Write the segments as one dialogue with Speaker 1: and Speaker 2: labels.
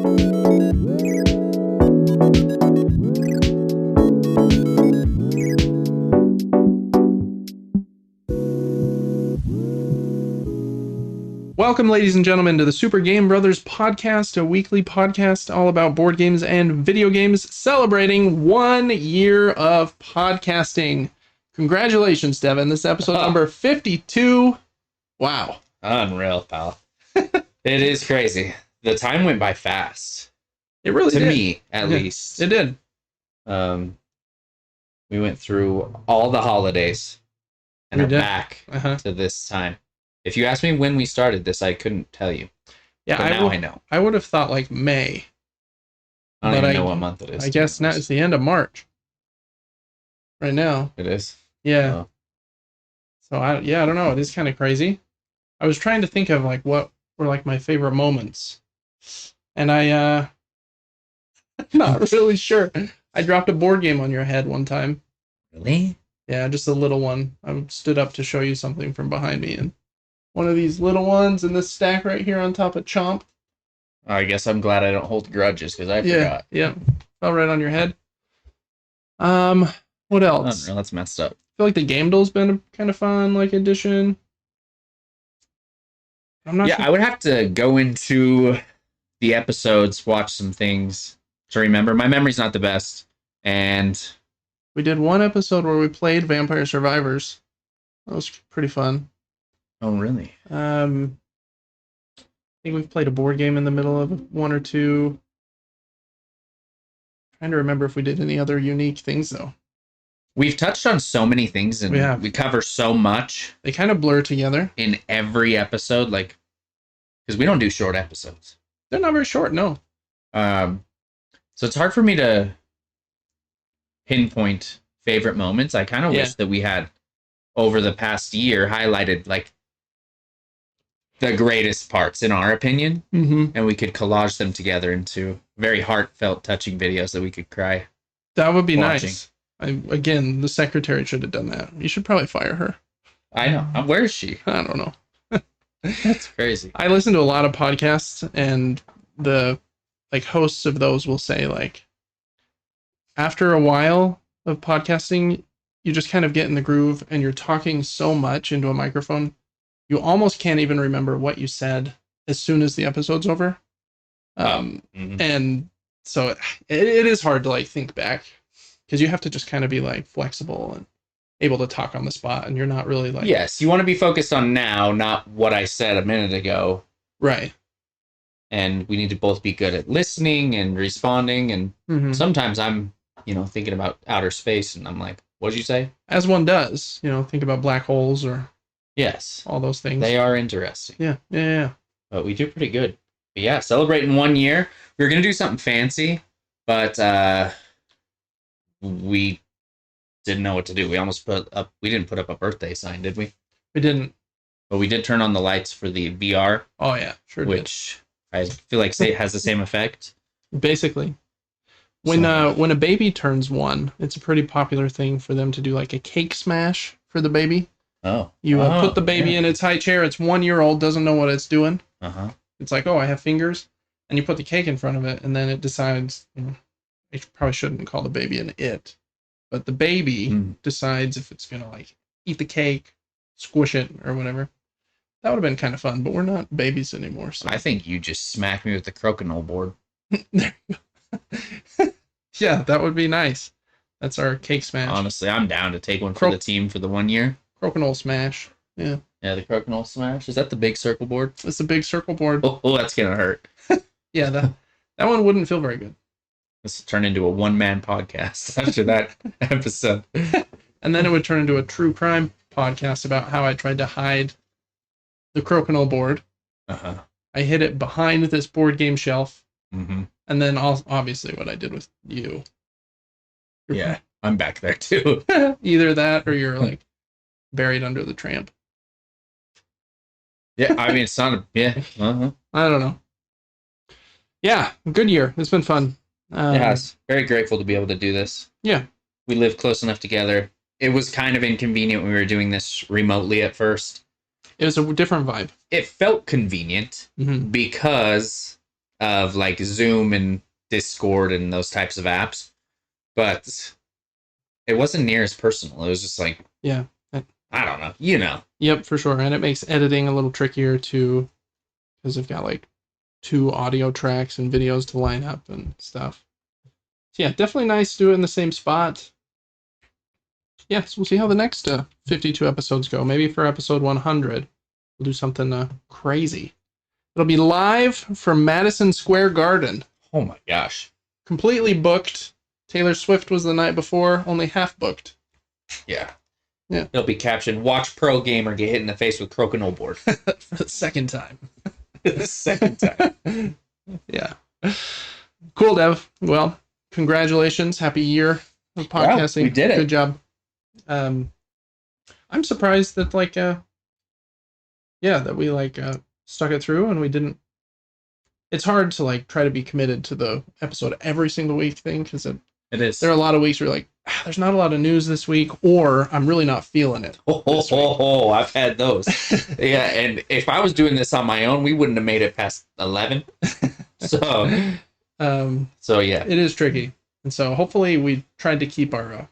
Speaker 1: Welcome, ladies and gentlemen, to the Super Game Brothers podcast, a weekly podcast all about board games and video games, celebrating 1 year of podcasting. Congratulations, Devin. This is episode number 52. Wow.
Speaker 2: Unreal, pal. It is crazy. The time went by fast.
Speaker 1: It really did.
Speaker 2: To me, at least.
Speaker 1: It did.
Speaker 2: We went through all the holidays and are back to this time. If you asked me when we started this, I couldn't tell you.
Speaker 1: Yeah,
Speaker 2: but now I know.
Speaker 1: I would have thought like May.
Speaker 2: I don't even know what month it is.
Speaker 1: I guess now it's the end of March. Right now.
Speaker 2: It is?
Speaker 1: Yeah.
Speaker 2: Oh.
Speaker 1: So, I don't know. It is kind of crazy. I was trying to think of like what were like my favorite moments. And I'm not really sure. I dropped a board game on your head one time.
Speaker 2: Really?
Speaker 1: Yeah, just a little one. I stood up to show you something from behind me, and one of these little ones in this stack right here on top of Chomp.
Speaker 2: I guess I'm glad I don't hold grudges because I forgot.
Speaker 1: Yeah, fell right on your head. What else?
Speaker 2: Oh, no, that's messed up.
Speaker 1: I feel like the Gamedle's been a kind of fun like addition. I'm not sure.
Speaker 2: I would have to go into the episodes, watch some things to remember. My memory's not the best, and
Speaker 1: we did one episode where we played Vampire Survivors. That was pretty fun.
Speaker 2: Oh, really?
Speaker 1: I think we've played a board game in the middle of one or two. Trying to remember if we did any other unique things, though.
Speaker 2: We've touched on so many things, and we cover so much.
Speaker 1: They kind of blur together.
Speaker 2: In every episode, like, because we don't do short episodes.
Speaker 1: They're not very short, no.
Speaker 2: So it's hard for me to pinpoint favorite moments. I kind of wish that we had, over the past year, highlighted, like, the greatest parts, in our opinion, and we could collage them together into very heartfelt, touching videos that we could cry.
Speaker 1: That would be nice. Again, the secretary should have done that. You should probably fire her.
Speaker 2: I know. Where is she?
Speaker 1: I don't know.
Speaker 2: That's crazy.
Speaker 1: I listen to a lot of podcasts, and the hosts of those will say, like, after a while of podcasting, you just kind of get in the groove, and you're talking so much into a microphone, you almost can't even remember what you said as soon as the episode's over. And so it is hard to like think back, because you have to just kind of be like flexible and able to talk on the spot, and you're not really like...
Speaker 2: Yes, you want to be focused on now, not what I said a minute ago.
Speaker 1: Right.
Speaker 2: And we need to both be good at listening and responding, and sometimes I'm, thinking about outer space, and I'm like, what did you say? As
Speaker 1: one does, think about black holes or...
Speaker 2: Yes.
Speaker 1: All those things.
Speaker 2: They are interesting.
Speaker 1: Yeah.
Speaker 2: But we do pretty good. But yeah, celebrating 1 year. We were going to do something fancy, but we didn't know what to do. We didn't put up a birthday sign, did we?
Speaker 1: We didn't.
Speaker 2: But we did turn on the lights for the VR.
Speaker 1: Oh, yeah. Sure
Speaker 2: which did. I feel like has the same effect.
Speaker 1: Basically. When a baby turns 1, it's a pretty popular thing for them to do like a cake smash for the baby.
Speaker 2: Oh.
Speaker 1: You put the baby in its high chair. It's 1 year old, doesn't know what it's doing. It's like, oh, I have fingers. And you put the cake in front of it, and then it decides, I probably shouldn't call the baby an it. But the baby decides if it's going to, like, eat the cake, squish it, or whatever. That would have been kind of fun, but we're not babies anymore. So
Speaker 2: I think you just smacked me with the crokinole board.
Speaker 1: There you go. Yeah, that would be nice. That's our cake smash.
Speaker 2: Honestly, I'm down to take one for the team for the 1 year.
Speaker 1: Crokinole smash. Yeah.
Speaker 2: Yeah, the crokinole smash. Is that the big circle board?
Speaker 1: It's a big circle board.
Speaker 2: Oh, that's gonna hurt.
Speaker 1: Yeah, that one wouldn't feel very good.
Speaker 2: This will turn into a one-man podcast after that episode.
Speaker 1: And then it would turn into a true crime podcast about how I tried to hide the crokinole board. I hid it behind this board game shelf. And then obviously what I did with you.
Speaker 2: Yeah, I'm back there too.
Speaker 1: Either that or you're like buried under the tramp.
Speaker 2: Yeah, I mean, it's not a... Yeah.
Speaker 1: I don't know. Yeah, good year. It's been fun.
Speaker 2: It has. Very grateful to be able to do this.
Speaker 1: Yeah.
Speaker 2: We live close enough together. It was kind of inconvenient when we were doing this remotely at first.
Speaker 1: It was a different vibe.
Speaker 2: It felt convenient because of like Zoom and Discord and those types of apps, but it wasn't near as personal. It was just like,
Speaker 1: yeah,
Speaker 2: I don't know, you know.
Speaker 1: Yep, for sure. And it makes editing a little trickier too, because they've got like 2 audio tracks and videos to line up and stuff. So yeah, definitely nice to do it in the same spot. Yeah, so we'll see how the next 52 episodes go. Maybe for episode 100, we'll do something crazy. It'll be live from Madison Square Garden.
Speaker 2: Oh my gosh.
Speaker 1: Completely booked. Taylor Swift was the night before, only half booked.
Speaker 2: Yeah.
Speaker 1: Yeah.
Speaker 2: It'll be captioned, "Watch pro gamer get hit in the face with crokinole board."
Speaker 1: For the second time.
Speaker 2: The second time.
Speaker 1: Yeah. Cool, Dev. Well, congratulations. Happy year of podcasting.
Speaker 2: Yeah, we did it.
Speaker 1: Good job. I'm surprised that that we stuck it through and we didn't. It's hard to try to be committed to the episode every single week thing, because
Speaker 2: it is.
Speaker 1: There are a lot of weeks where you're like, there's not a lot of news this week, or I'm really not feeling it.
Speaker 2: I've had those. Yeah, and if I was doing this on my own, we wouldn't have made it past 11. So yeah,
Speaker 1: it is tricky, and so hopefully we tried to keep our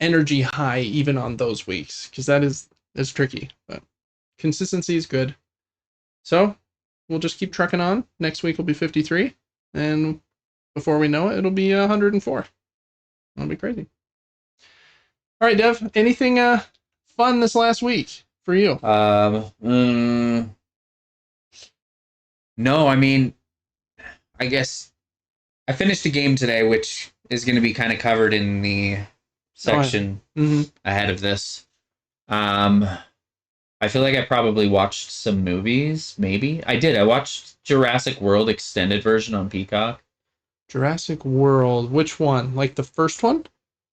Speaker 1: energy high even on those weeks, because it's tricky, but consistency is good. So we'll just keep trucking on. Next week will be 53, and before we know it, it'll be 104. That'll be crazy. All right, Dev, anything fun this last week for you? No, I mean, I guess I finished a game today, which is going to be kind of covered in the section ahead of this. I feel like I probably watched some movies, maybe. I did. I watched Jurassic World extended version on Peacock. Jurassic World, which one? Like the first one?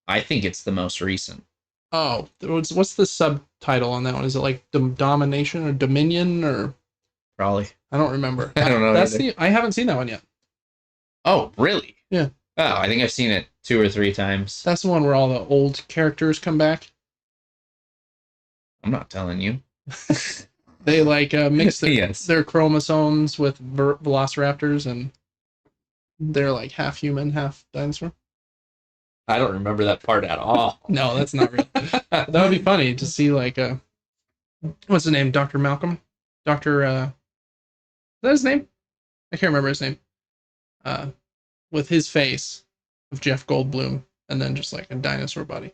Speaker 2: I think it's the most recent.
Speaker 1: Oh, what's the subtitle on that one? Is it like Domination or Dominion or?
Speaker 2: Probably.
Speaker 1: I don't remember.
Speaker 2: I don't know.
Speaker 1: I haven't seen that one yet.
Speaker 2: Oh, really?
Speaker 1: Yeah.
Speaker 2: Oh, I think I've seen it 2 or 3 times.
Speaker 1: That's the one where all the old characters come back.
Speaker 2: I'm not telling you.
Speaker 1: They mix
Speaker 2: yes.
Speaker 1: their chromosomes with velociraptors, and they're like half human, half dinosaur.
Speaker 2: I don't remember that part at all.
Speaker 1: No, that's not real. That would be funny to see what's his name? Dr. Malcolm? Is that his name? I can't remember his name. With his face of Jeff Goldblum, and then just like a dinosaur body.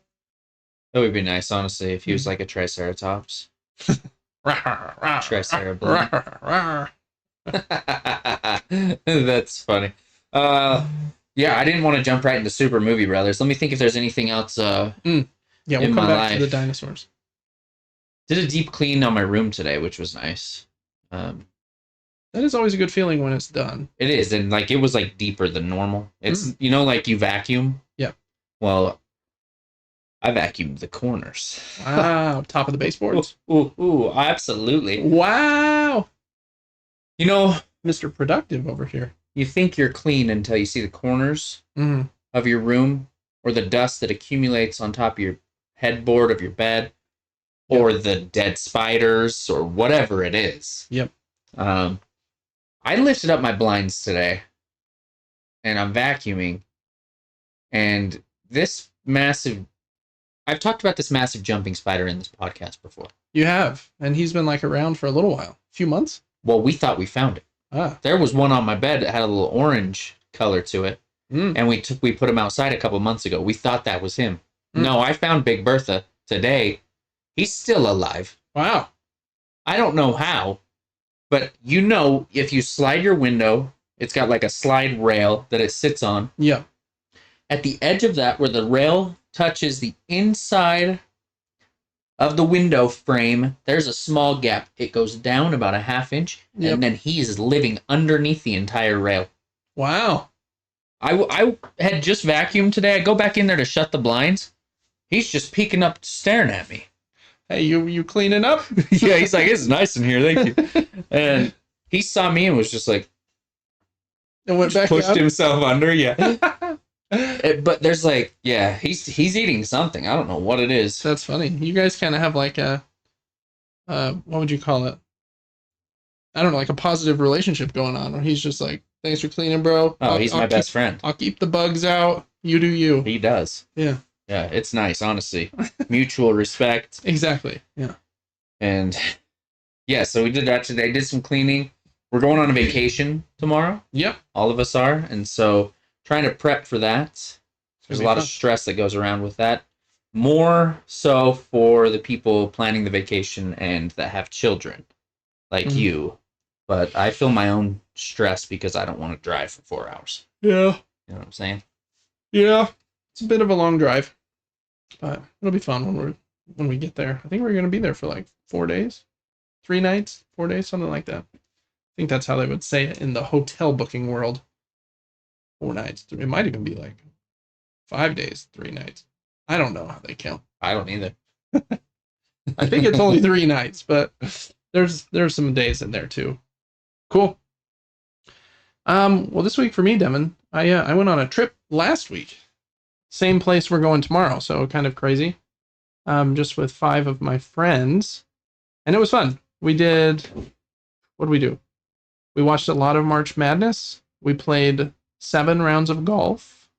Speaker 2: That would be nice, honestly, if he was like a Triceratops. Triceratops. That's funny. Yeah, I didn't want to jump right into Super Movie Brothers. Let me think if there's anything else.
Speaker 1: Yeah, we'll come back to the dinosaurs.
Speaker 2: Did a deep clean on my room today, which was nice.
Speaker 1: That is always a good feeling when it's done.
Speaker 2: It is, and it was deeper than normal. It's you vacuum.
Speaker 1: Yeah.
Speaker 2: Well, I vacuumed the corners.
Speaker 1: Wow, top of the baseboards.
Speaker 2: Ooh, absolutely.
Speaker 1: Wow. Mr. Productive over here.
Speaker 2: You think you're clean until you see the corners of your room, or the dust that accumulates on top of your headboard of your bed, or the dead spiders, or whatever it is.
Speaker 1: Yep.
Speaker 2: I lifted up my blinds today, and I'm vacuuming, and this massive... I've talked about this massive jumping spider in this podcast before.
Speaker 1: You have, and he's been around for a little while. A few months?
Speaker 2: Well, we thought we found it.
Speaker 1: Ah.
Speaker 2: There was one on my bed that had a little orange color to it, and we put him outside a couple months ago. We thought that was him. No, I found Big Bertha today. He's still alive.
Speaker 1: Wow.
Speaker 2: I don't know how, but if you slide your window, it's got a slide rail that it sits on.
Speaker 1: Yeah.
Speaker 2: At the edge of that, where the rail touches the inside of the window frame, there's a small gap. It goes down about a ½ inch, and then he is living underneath the entire rail.
Speaker 1: Wow.
Speaker 2: I had just vacuumed today. I go back in there to shut the blinds. He's just peeking up, staring at me.
Speaker 1: Hey, you cleaning up?
Speaker 2: Yeah, he's like, it's nice in here, thank you. And he saw me and was just like,
Speaker 1: and went back
Speaker 2: pushed
Speaker 1: up?
Speaker 2: himself under, yeah. But there's he's eating something. I don't know what it is.
Speaker 1: That's funny. You guys kind of have what would you call it? I don't know, a positive relationship going on, where he's just Thanks for cleaning, bro.
Speaker 2: Oh, he's my best friend.
Speaker 1: I'll keep the bugs out. You do you.
Speaker 2: He does.
Speaker 1: Yeah.
Speaker 2: Yeah, it's nice, honestly. Mutual respect.
Speaker 1: Exactly. Yeah.
Speaker 2: And yeah, so we did that today. Did some cleaning. We're going on a vacation tomorrow.
Speaker 1: Yep.
Speaker 2: All of us are. And so trying to prep for that. There's a lot of stress that goes around with that. More so for the people planning the vacation and that have children, like you. But I feel my own stress because I don't want to drive for 4 hours.
Speaker 1: Yeah.
Speaker 2: You know what I'm saying?
Speaker 1: Yeah. It's a bit of a long drive, but it'll be fun when we get there. I think we're going to be there for like 4 days, 3 nights, 4 days, something like that. I think that's how they would say it in the hotel booking world. 4 nights. It might even be like 5 days, 3 nights. I don't know how they count.
Speaker 2: I don't either.
Speaker 1: I think it's only 3 nights, but there's some days in there too. Cool. Well, this week for me, Devin, I went on a trip last week. Same place we're going tomorrow, so kind of crazy. Just with 5 of my friends, and it was fun. What did we do? We watched a lot of March Madness. We played 7 rounds of golf,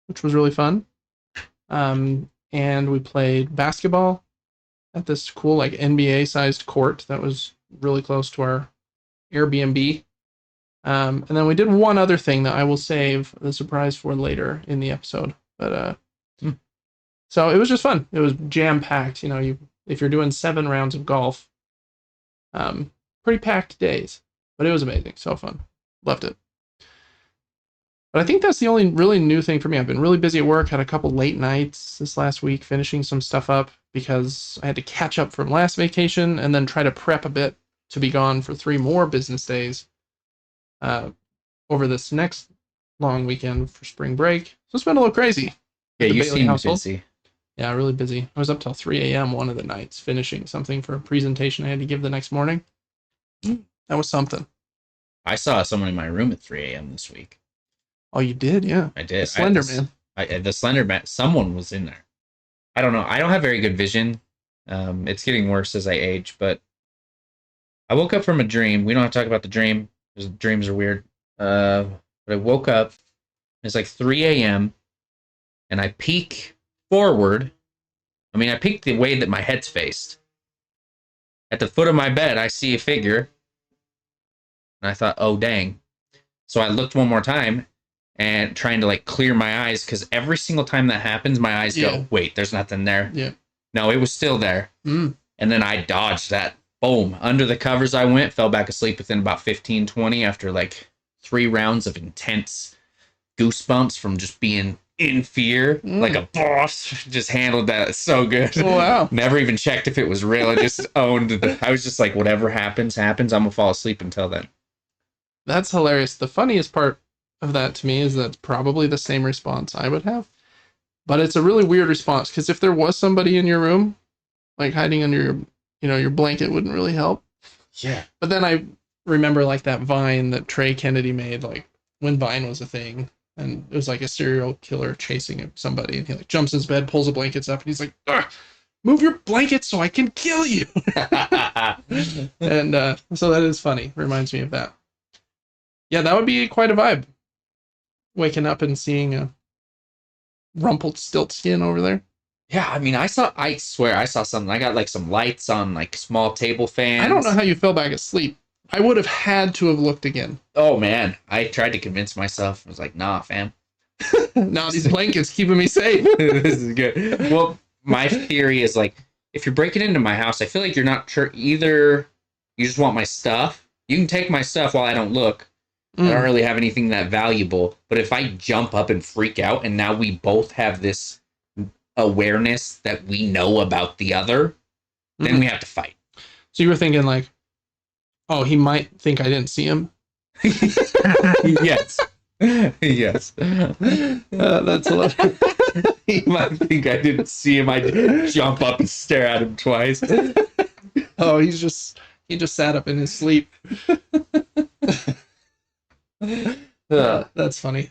Speaker 1: which was really fun. And we played basketball at this cool like NBA-sized court that was really close to our Airbnb. And then we did one other thing that I will save the surprise for later in the episode. But so it was just fun. It was jam-packed. You know, if you're doing 7 rounds of golf, pretty packed days. But it was amazing. So fun. Loved it. But I think that's the only really new thing for me. I've been really busy at work, had a couple late nights this last week finishing some stuff up because I had to catch up from last vacation and then try to prep a bit to be gone for 3 more business days over this next long weekend for spring break. So it's been a little crazy.
Speaker 2: Yeah, you seem busy.
Speaker 1: Yeah, really busy. I was up till 3 a.m. one of the nights finishing something for a presentation I had to give the next morning. That was something.
Speaker 2: I saw someone in my room at 3 a.m. this week.
Speaker 1: Oh, you did? Yeah.
Speaker 2: I did.
Speaker 1: The Slender Man.
Speaker 2: The Slender Man. Someone was in there. I don't know. I don't have very good vision. It's getting worse as I age, but I woke up from a dream. We don't have to talk about the dream because dreams are weird. But I woke up. It's like 3 a.m. and I peek forward. I mean, I peek the way that my head's faced. At the foot of my bed, I see a figure. And I thought, oh, dang. So I looked one more time. And trying to like clear my eyes because every single time that happens, my eyes go, wait, there's nothing there.
Speaker 1: Yeah.
Speaker 2: No, it was still there. And then I dodged that. Boom. Under the covers I went, fell back asleep within about 15, 20 after like 3 rounds of intense goosebumps from just being in fear. Like a boss. Just handled that so good.
Speaker 1: Oh, wow.
Speaker 2: Never even checked if it was real. I just owned it. I was just like, whatever happens. I'm going to fall asleep until then.
Speaker 1: That's hilarious. The funniest part of that to me is that's probably the same response I would have, but it's a really weird response because if there was somebody in your room like hiding under your blanket wouldn't really help.
Speaker 2: Yeah.
Speaker 1: But then I remember like that Vine that Trey Kennedy made, like when Vine was a thing, and it was like a serial killer chasing somebody, and he like jumps in his bed, pulls the blankets up, and he's like, move your blanket so I can kill you. And so that is funny. Reminds me of that. Yeah, that would be quite a vibe. Waking up and seeing a rumpled skin over there.
Speaker 2: Yeah, I mean, I swear I saw something. I got like some lights on like small table fans.
Speaker 1: I don't know how you fell back asleep. I would have had to have looked again.
Speaker 2: Oh man, I tried to convince myself. I was like, nah, fam.
Speaker 1: Nah, these blankets keeping me safe.
Speaker 2: This is good. Well, my theory is like, if you're breaking into my house, I feel like you're not sure either. You just want my stuff. You can take my stuff while I don't look. I don't really have anything that valuable. But if I jump up and freak out, and now we both have this awareness that we know about the other, then we have to fight.
Speaker 1: So you were thinking like, oh, he might think I didn't see him.
Speaker 2: Yes. Yes.
Speaker 1: That's a lot.
Speaker 2: He might think I didn't see him. I did jump up and stare at him twice.
Speaker 1: Oh, he just sat up in his sleep. That's funny.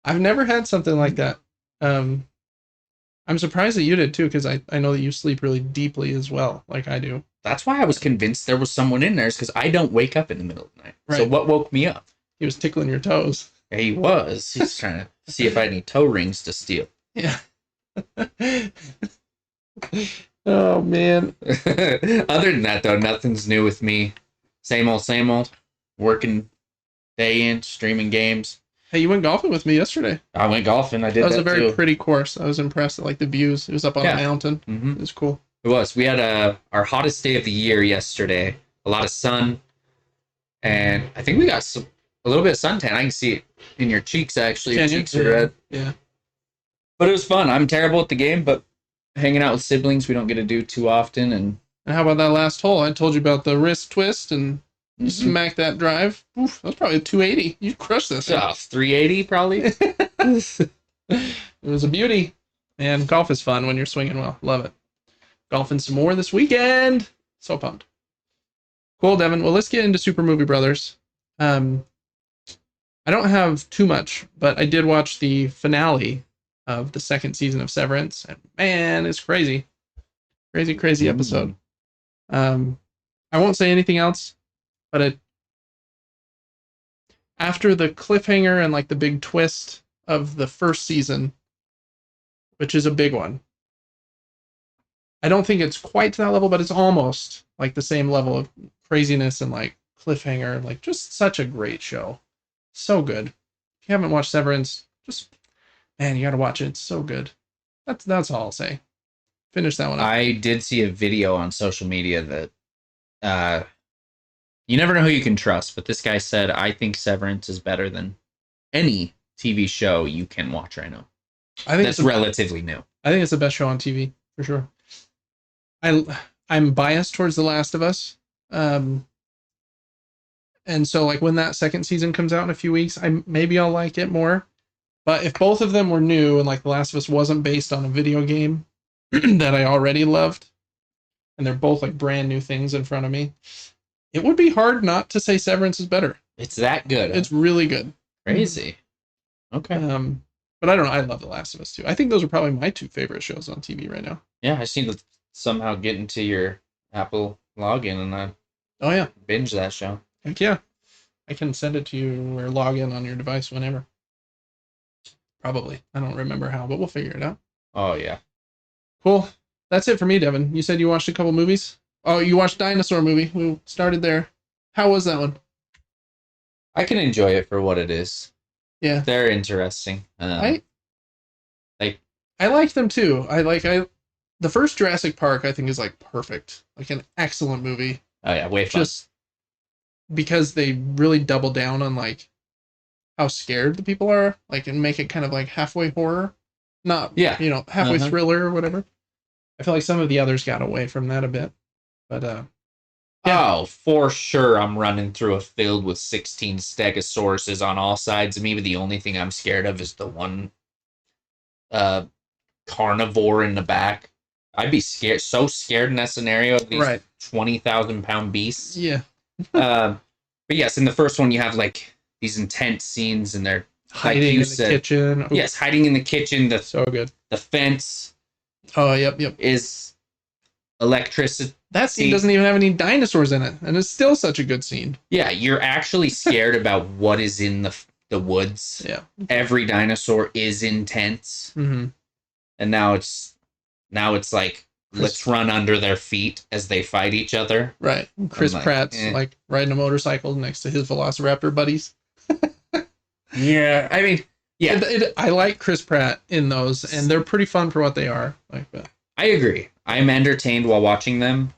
Speaker 1: I've never had something like that. I'm surprised that you did too, because I know that you sleep really deeply as well, like I do.
Speaker 2: That's why I was convinced there was someone in there, is because I don't wake up in the middle of the night. Right. So what woke me up?
Speaker 1: He was tickling your toes.
Speaker 2: Yeah, he was. He's trying to see if I had any toe rings to steal.
Speaker 1: Yeah. Oh, man.
Speaker 2: Other than that, though, nothing's new with me. Same old, same old. Working day in, streaming games.
Speaker 1: Hey, you went golfing with me yesterday.
Speaker 2: I went golfing. I did that
Speaker 1: was a very
Speaker 2: too.
Speaker 1: Pretty course. I was impressed at the views. It was up on a mountain.
Speaker 2: Mm-hmm.
Speaker 1: It was cool.
Speaker 2: It was. We had our hottest day of the year yesterday. A lot of sun. And I think we got a little bit of suntan. I can see it in your cheeks, actually. Your cheeks are red.
Speaker 1: Yeah.
Speaker 2: But it was fun. I'm terrible at the game, but hanging out with siblings we don't get to do too often. And
Speaker 1: how about that last hole? I told you about the wrist twist and you smacked that drive. Oof, that was probably a 280. You crushed this.
Speaker 2: 380 probably.
Speaker 1: It was a beauty. Man, golf is fun when you're swinging well. Love it. Golfing some more this weekend. So pumped. Cool, Devin. Well, let's get into Super Movie Brothers. I don't have too much, but I did watch the finale of the second season of Severance, and man, it's crazy. Crazy episode. I won't say anything else, but after the cliffhanger and the big twist of the first season, which is a big one, I don't think it's quite to that level, but it's almost the same level of craziness and cliffhanger. Just such a great show. So good. If you haven't watched Severance, man, you gotta watch it. It's so good. That's all I'll say. Finish that one up.
Speaker 2: I did see a video on social media that you never know who you can trust, but this guy said, I think Severance is better than any TV show you can watch right now.
Speaker 1: I think
Speaker 2: that's relatively new.
Speaker 1: I think it's the best show on TV, for sure. I'm biased towards The Last of Us. And so when that second season comes out in a few weeks, maybe I'll like it more. But if both of them were new and The Last of Us wasn't based on a video game that I already loved, and they're both brand new things in front of me, it would be hard not to say Severance is better.
Speaker 2: It's that good.
Speaker 1: It's really good.
Speaker 2: Crazy. Okay.
Speaker 1: But I don't know. I love The Last of Us too. I think those are probably my two favorite shows on TV right now.
Speaker 2: Yeah, I just need to somehow get into your Apple login and binge that show.
Speaker 1: Heck yeah. I can send it to you or log in on your device whenever. Probably. I don't remember how, but we'll figure it out.
Speaker 2: Oh, yeah.
Speaker 1: Cool. That's it for me, Devin. You said you watched a couple movies? Oh, you watched Dinosaur Movie. We started there. How was that one?
Speaker 2: I can enjoy it for what it is.
Speaker 1: Yeah.
Speaker 2: They're interesting.
Speaker 1: I like them too. The first Jurassic Park, I think, is perfect. An excellent movie.
Speaker 2: Oh, yeah. Way fun.
Speaker 1: Just because they really double down on how scared the people are, and make it kind of halfway horror, not halfway thriller or whatever. I feel like some of the others got away from that a bit, but
Speaker 2: oh, for sure, I'm running through a field with 16 stegosauruses on all sides of me, but the only thing I'm scared of is the one carnivore in the back. I'd be so scared in that scenario of these 20,000-pound beasts.
Speaker 1: Yeah.
Speaker 2: But yes, in the first one, you have these intense scenes, and they're
Speaker 1: hiding in the kitchen.
Speaker 2: Yes, hiding in the kitchen.
Speaker 1: So good.
Speaker 2: The fence.
Speaker 1: Oh, yep.
Speaker 2: Is electricity.
Speaker 1: That scene doesn't even have any dinosaurs in it, and it's still such a good scene.
Speaker 2: Yeah, you're actually scared about what is in the woods.
Speaker 1: Yeah.
Speaker 2: Every dinosaur is intense.
Speaker 1: Mm-hmm.
Speaker 2: And now it's let's run under their feet as they fight each other.
Speaker 1: Right. Chris Pratt's riding a motorcycle next to his Velociraptor buddies.
Speaker 2: Yeah, I mean, yeah.
Speaker 1: I like Chris Pratt in those, and they're pretty fun for what they are.
Speaker 2: I agree. I'm entertained while watching them,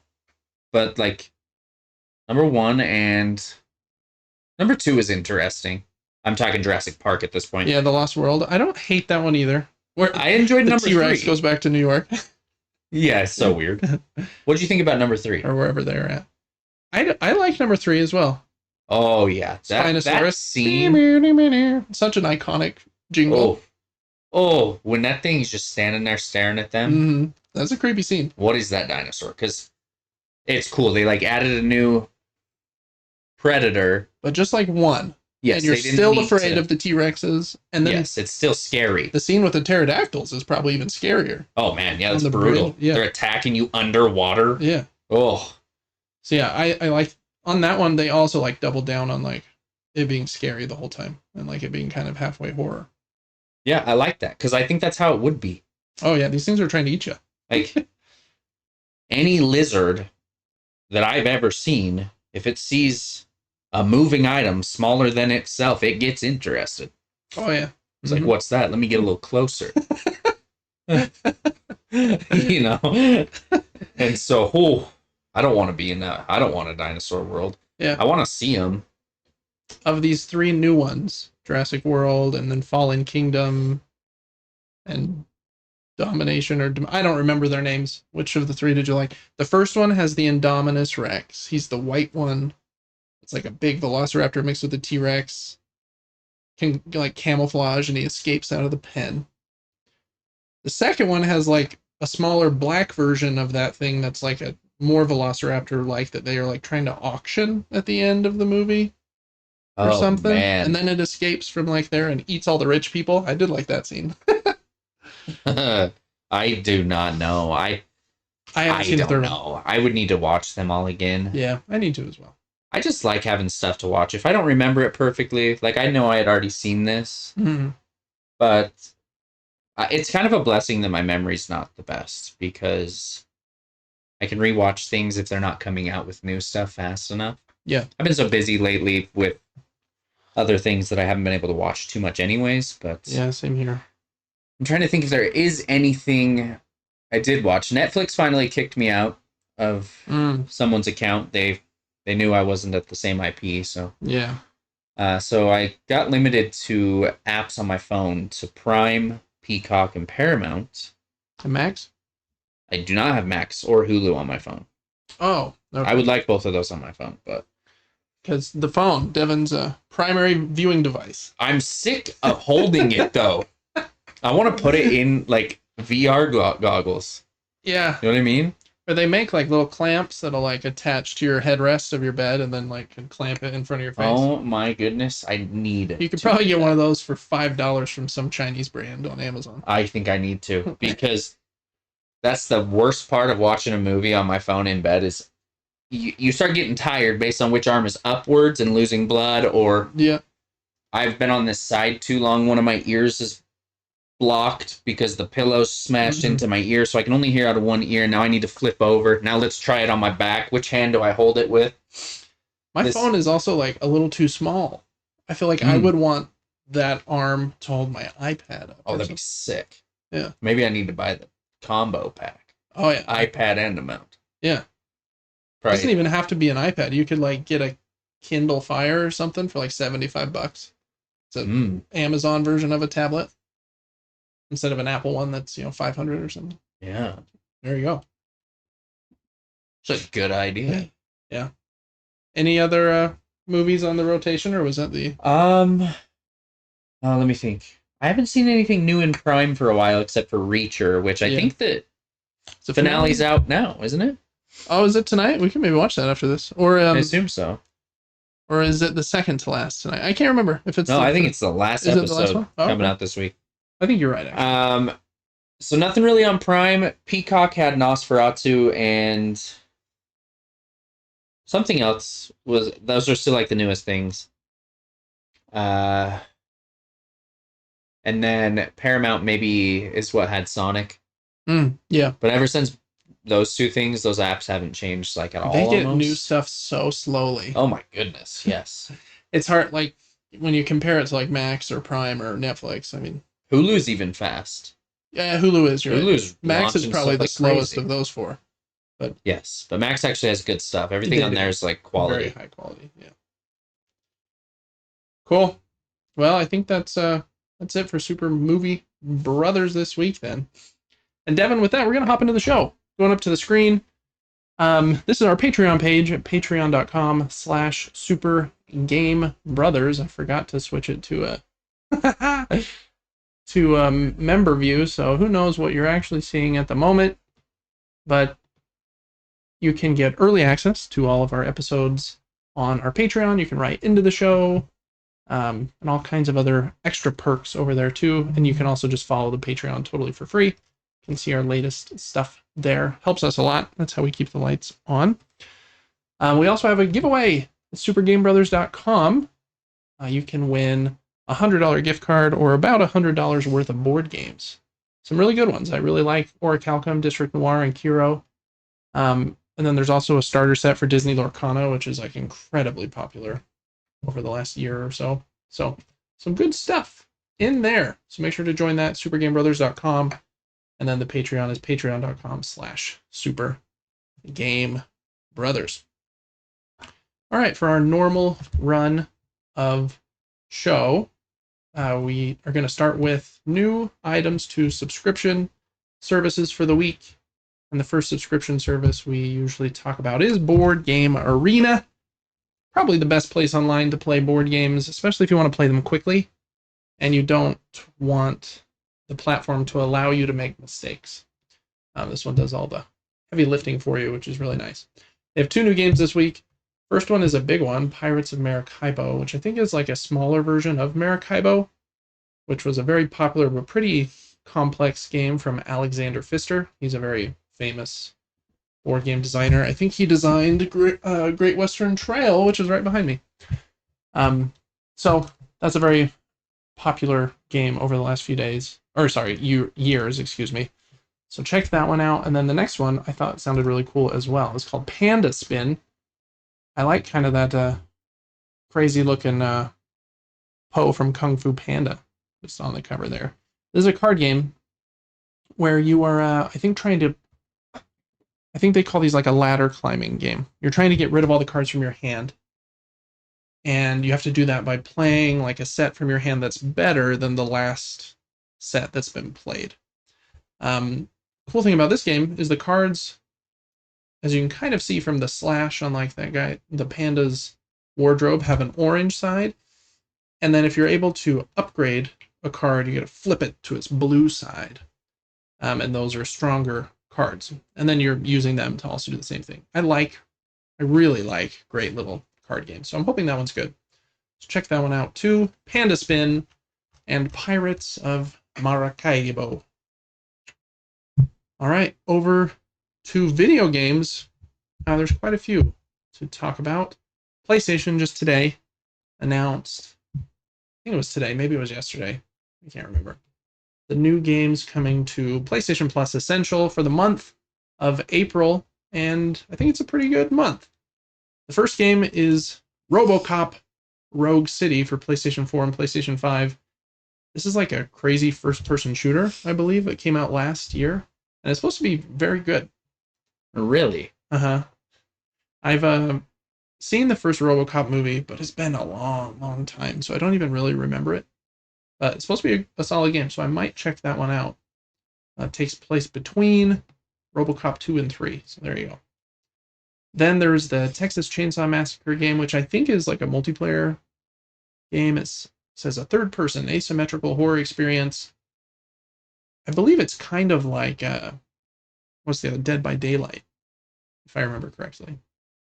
Speaker 2: but number 1 and number 2 is interesting. I'm talking Jurassic Park at this point.
Speaker 1: Yeah, The Lost World. I don't hate that one either.
Speaker 2: I enjoyed number 3.
Speaker 1: T-Rex goes back to New York.
Speaker 2: Yeah, it's so weird. What did you think about number 3?
Speaker 1: Or wherever they're at. I like number 3 as well.
Speaker 2: Oh, yeah. That scene.
Speaker 1: Such an iconic jingle.
Speaker 2: Oh, when that thing's just standing there staring at them.
Speaker 1: Mm-hmm. That's a creepy scene.
Speaker 2: What is that dinosaur? Because it's cool. They added a new predator.
Speaker 1: But just one.
Speaker 2: Yes,
Speaker 1: and you're still afraid of the T-Rexes. And then
Speaker 2: yes, it's still scary.
Speaker 1: The scene with the pterodactyls is probably even scarier.
Speaker 2: Oh, man. Yeah, that's brutal. Yeah. They're attacking you underwater.
Speaker 1: Yeah.
Speaker 2: Oh.
Speaker 1: So, yeah, I like... On that one, they also, double down on, it being scary the whole time and like it being kind of halfway horror.
Speaker 2: Yeah, I like that because I think that's how it would be.
Speaker 1: Oh yeah, these things are trying to eat you.
Speaker 2: Like any lizard that I've ever seen, if it sees a moving item smaller than itself, it gets interested.
Speaker 1: Oh yeah.
Speaker 2: It's like, what's that? Let me get a little closer. You know? And so, I don't want to be in that. I don't want a dinosaur world.
Speaker 1: Yeah.
Speaker 2: I want to see them.
Speaker 1: Of these 3 new ones, Jurassic World and then Fallen Kingdom and Domination, or I don't remember their names. Which of the 3 did you like? The first one has the Indominus Rex. He's the white one. It's like a big velociraptor mixed with a T-Rex. Can like camouflage and he escapes out of the pen. The second one has like a smaller black version of that thing that's like a more velociraptor like that they are like trying to auction at the end of the movie or something. Man. And then it escapes from like there and eats all the rich people. I did like that scene.
Speaker 2: I do not know. I don't know. I would need to watch them all again.
Speaker 1: Yeah, I need to as well.
Speaker 2: I just like having stuff to watch. If I don't remember it perfectly, like I know I had already seen this, but it's kind of a blessing that my memory's not the best because I can rewatch things if they're not coming out with new stuff fast enough.
Speaker 1: Yeah.
Speaker 2: I've been so busy lately with other things that I haven't been able to watch too much anyways, but
Speaker 1: yeah, same here.
Speaker 2: I'm trying to think if there is anything I did watch. Netflix finally kicked me out of someone's account. They knew I wasn't at the same IP, so
Speaker 1: yeah.
Speaker 2: So I got limited to apps on my phone to Prime, Peacock, and Paramount.
Speaker 1: And Max?
Speaker 2: I do not have Max or Hulu on my phone.
Speaker 1: Oh, okay.
Speaker 2: I would like both of those on my phone, but
Speaker 1: because the phone, Devin's primary viewing device.
Speaker 2: I'm sick of holding it though. I want to put it in like VR goggles.
Speaker 1: Yeah.
Speaker 2: You know what I mean?
Speaker 1: Or they make like little clamps that'll like attach to your headrest of your bed and then like can clamp it in front of your face.
Speaker 2: Oh my goodness, I need it.
Speaker 1: You could probably get one of those for $5 from some Chinese brand on Amazon.
Speaker 2: I think I need to because that's the worst part of watching a movie on my phone in bed is you start getting tired based on which arm is upwards and losing blood, or I've been on this side too long. One of my ears is blocked because the pillow's smashed into my ear, so I can only hear out of one ear. Now I need to flip over. Now let's try it on my back. Which hand do I hold it with?
Speaker 1: My phone is also like a little too small. I feel like I would want that arm to hold my iPad up.
Speaker 2: Oh, that'd be sick.
Speaker 1: Yeah.
Speaker 2: Maybe I need to buy the combo pack.
Speaker 1: Oh yeah.
Speaker 2: iPad and a mount.
Speaker 1: Yeah.
Speaker 2: Probably.
Speaker 1: It doesn't even have to be an iPad. You could like get a Kindle Fire or something for like $75. It's an Amazon version of a tablet. Instead of an Apple one that's, $500 or something.
Speaker 2: Yeah.
Speaker 1: There you go.
Speaker 2: It's a good idea.
Speaker 1: Yeah. Any other movies on the rotation, or was that the...
Speaker 2: let me think. I haven't seen anything new in Prime for a while except for Reacher, which I think that the finale's out now, isn't it?
Speaker 1: Oh, is it tonight? We can maybe watch that after this. Or
Speaker 2: I assume so.
Speaker 1: Or is it the second to last tonight? I can't remember if it's...
Speaker 2: No, I think it's the last episode
Speaker 1: the last one?
Speaker 2: coming out this week.
Speaker 1: I think you're right, actually.
Speaker 2: So nothing really on Prime. Peacock had Nosferatu and something else. Those are still like the newest things. And then Paramount maybe is what had Sonic.
Speaker 1: Yeah.
Speaker 2: But ever since those two things, those apps haven't changed like at all.
Speaker 1: They get new stuff so slowly.
Speaker 2: Oh my goodness, yes.
Speaker 1: It's hard, like, when you compare it to like Max or Prime or Netflix, I mean...
Speaker 2: Hulu's even fast.
Speaker 1: Yeah, Hulu is.
Speaker 2: Hulu's
Speaker 1: Max is probably the slowest of those four. But
Speaker 2: yes, but Max actually has good stuff. Everything on there is like quality.
Speaker 1: Very high quality, yeah. Cool. Well, I think that's it for Super Movie Brothers this week then. And Devin, with that, we're going to hop into the show. Going up to the screen. This is our Patreon page at patreon.com/supergamebrothers. I forgot to switch it to member view, so who knows what you're actually seeing at the moment. But you can get early access to all of our episodes on our Patreon. You can write into the show, and all kinds of other extra perks over there too. And you can also just follow the Patreon totally for free. You can see our latest stuff there. Helps us a lot. That's how we keep the lights on. We also have a giveaway at supergamebrothers.com. you can win a $100 gift card or about $100 worth of board games. Some really good ones. I really like Orichalcum, District Noir, and Kiro. And then there's also a starter set for Disney Lorcana, which is like incredibly popular over the last year or so. So some good stuff in there. So make sure to join that, supergamebrothers.com. And then the Patreon is patreon.com/supergamebrothers. All right, for our normal run of show, we are going to start with new items to subscription services for the week. And the first subscription service we usually talk about is Board Game Arena. Probably the best place online to play board games, especially if you want to play them quickly and you don't want the platform to allow you to make mistakes. This one does all the heavy lifting for you, which is really nice. They have 2 new games this week. First one is a big one, Pirates of Maracaibo, which I think is like a smaller version of Maracaibo, which was a very popular but pretty complex game from Alexander Pfister. He's a very famous board game designer. I think he designed Great Western Trail, which is right behind me. So that's a very popular game over the last few days. Or sorry, years, excuse me. So check that one out. And then the next one I thought sounded really cool as well. It's called Panda Spin. I like kind of that crazy looking Po from Kung Fu Panda just on the cover there. This is a card game where you are, I think they call these like a ladder climbing game. You're trying to get rid of all the cards from your hand. And you have to do that by playing like a set from your hand that's better than the last set that's been played. Cool thing about this game is the cards, as you can kind of see from the slash on like that guy, the panda's wardrobe, have an orange side. And then if you're able to upgrade a card, you get to flip it to its blue side. And those are stronger cards. And then you're using them to also do the same thing. I really like great little card games. So I'm hoping that one's good. So check that one out too. Panda Spin and Pirates of Maracaibo. All right, over to video games. There's quite a few to talk about. PlayStation just today announced, I think it was today, maybe it was yesterday, I can't remember, the new games coming to PlayStation Plus Essential for the month of April, and I think it's a pretty good month. The first game is RoboCop Rogue City for PlayStation 4 and PlayStation 5. This is like a crazy first-person shooter, I believe. It came out last year, and it's supposed to be very good.
Speaker 2: Really?
Speaker 1: Uh-huh. I've seen the first RoboCop movie, but it's been a long, long time, so I don't even really remember it. But it's supposed to be a solid game, so I might check that one out. It takes place between RoboCop 2 and 3, so there you go. Then there's the Texas Chainsaw Massacre game, which I think is like a multiplayer game. It says a third-person asymmetrical horror experience. I believe it's kind of like what's the other, Dead by Daylight, if I remember correctly.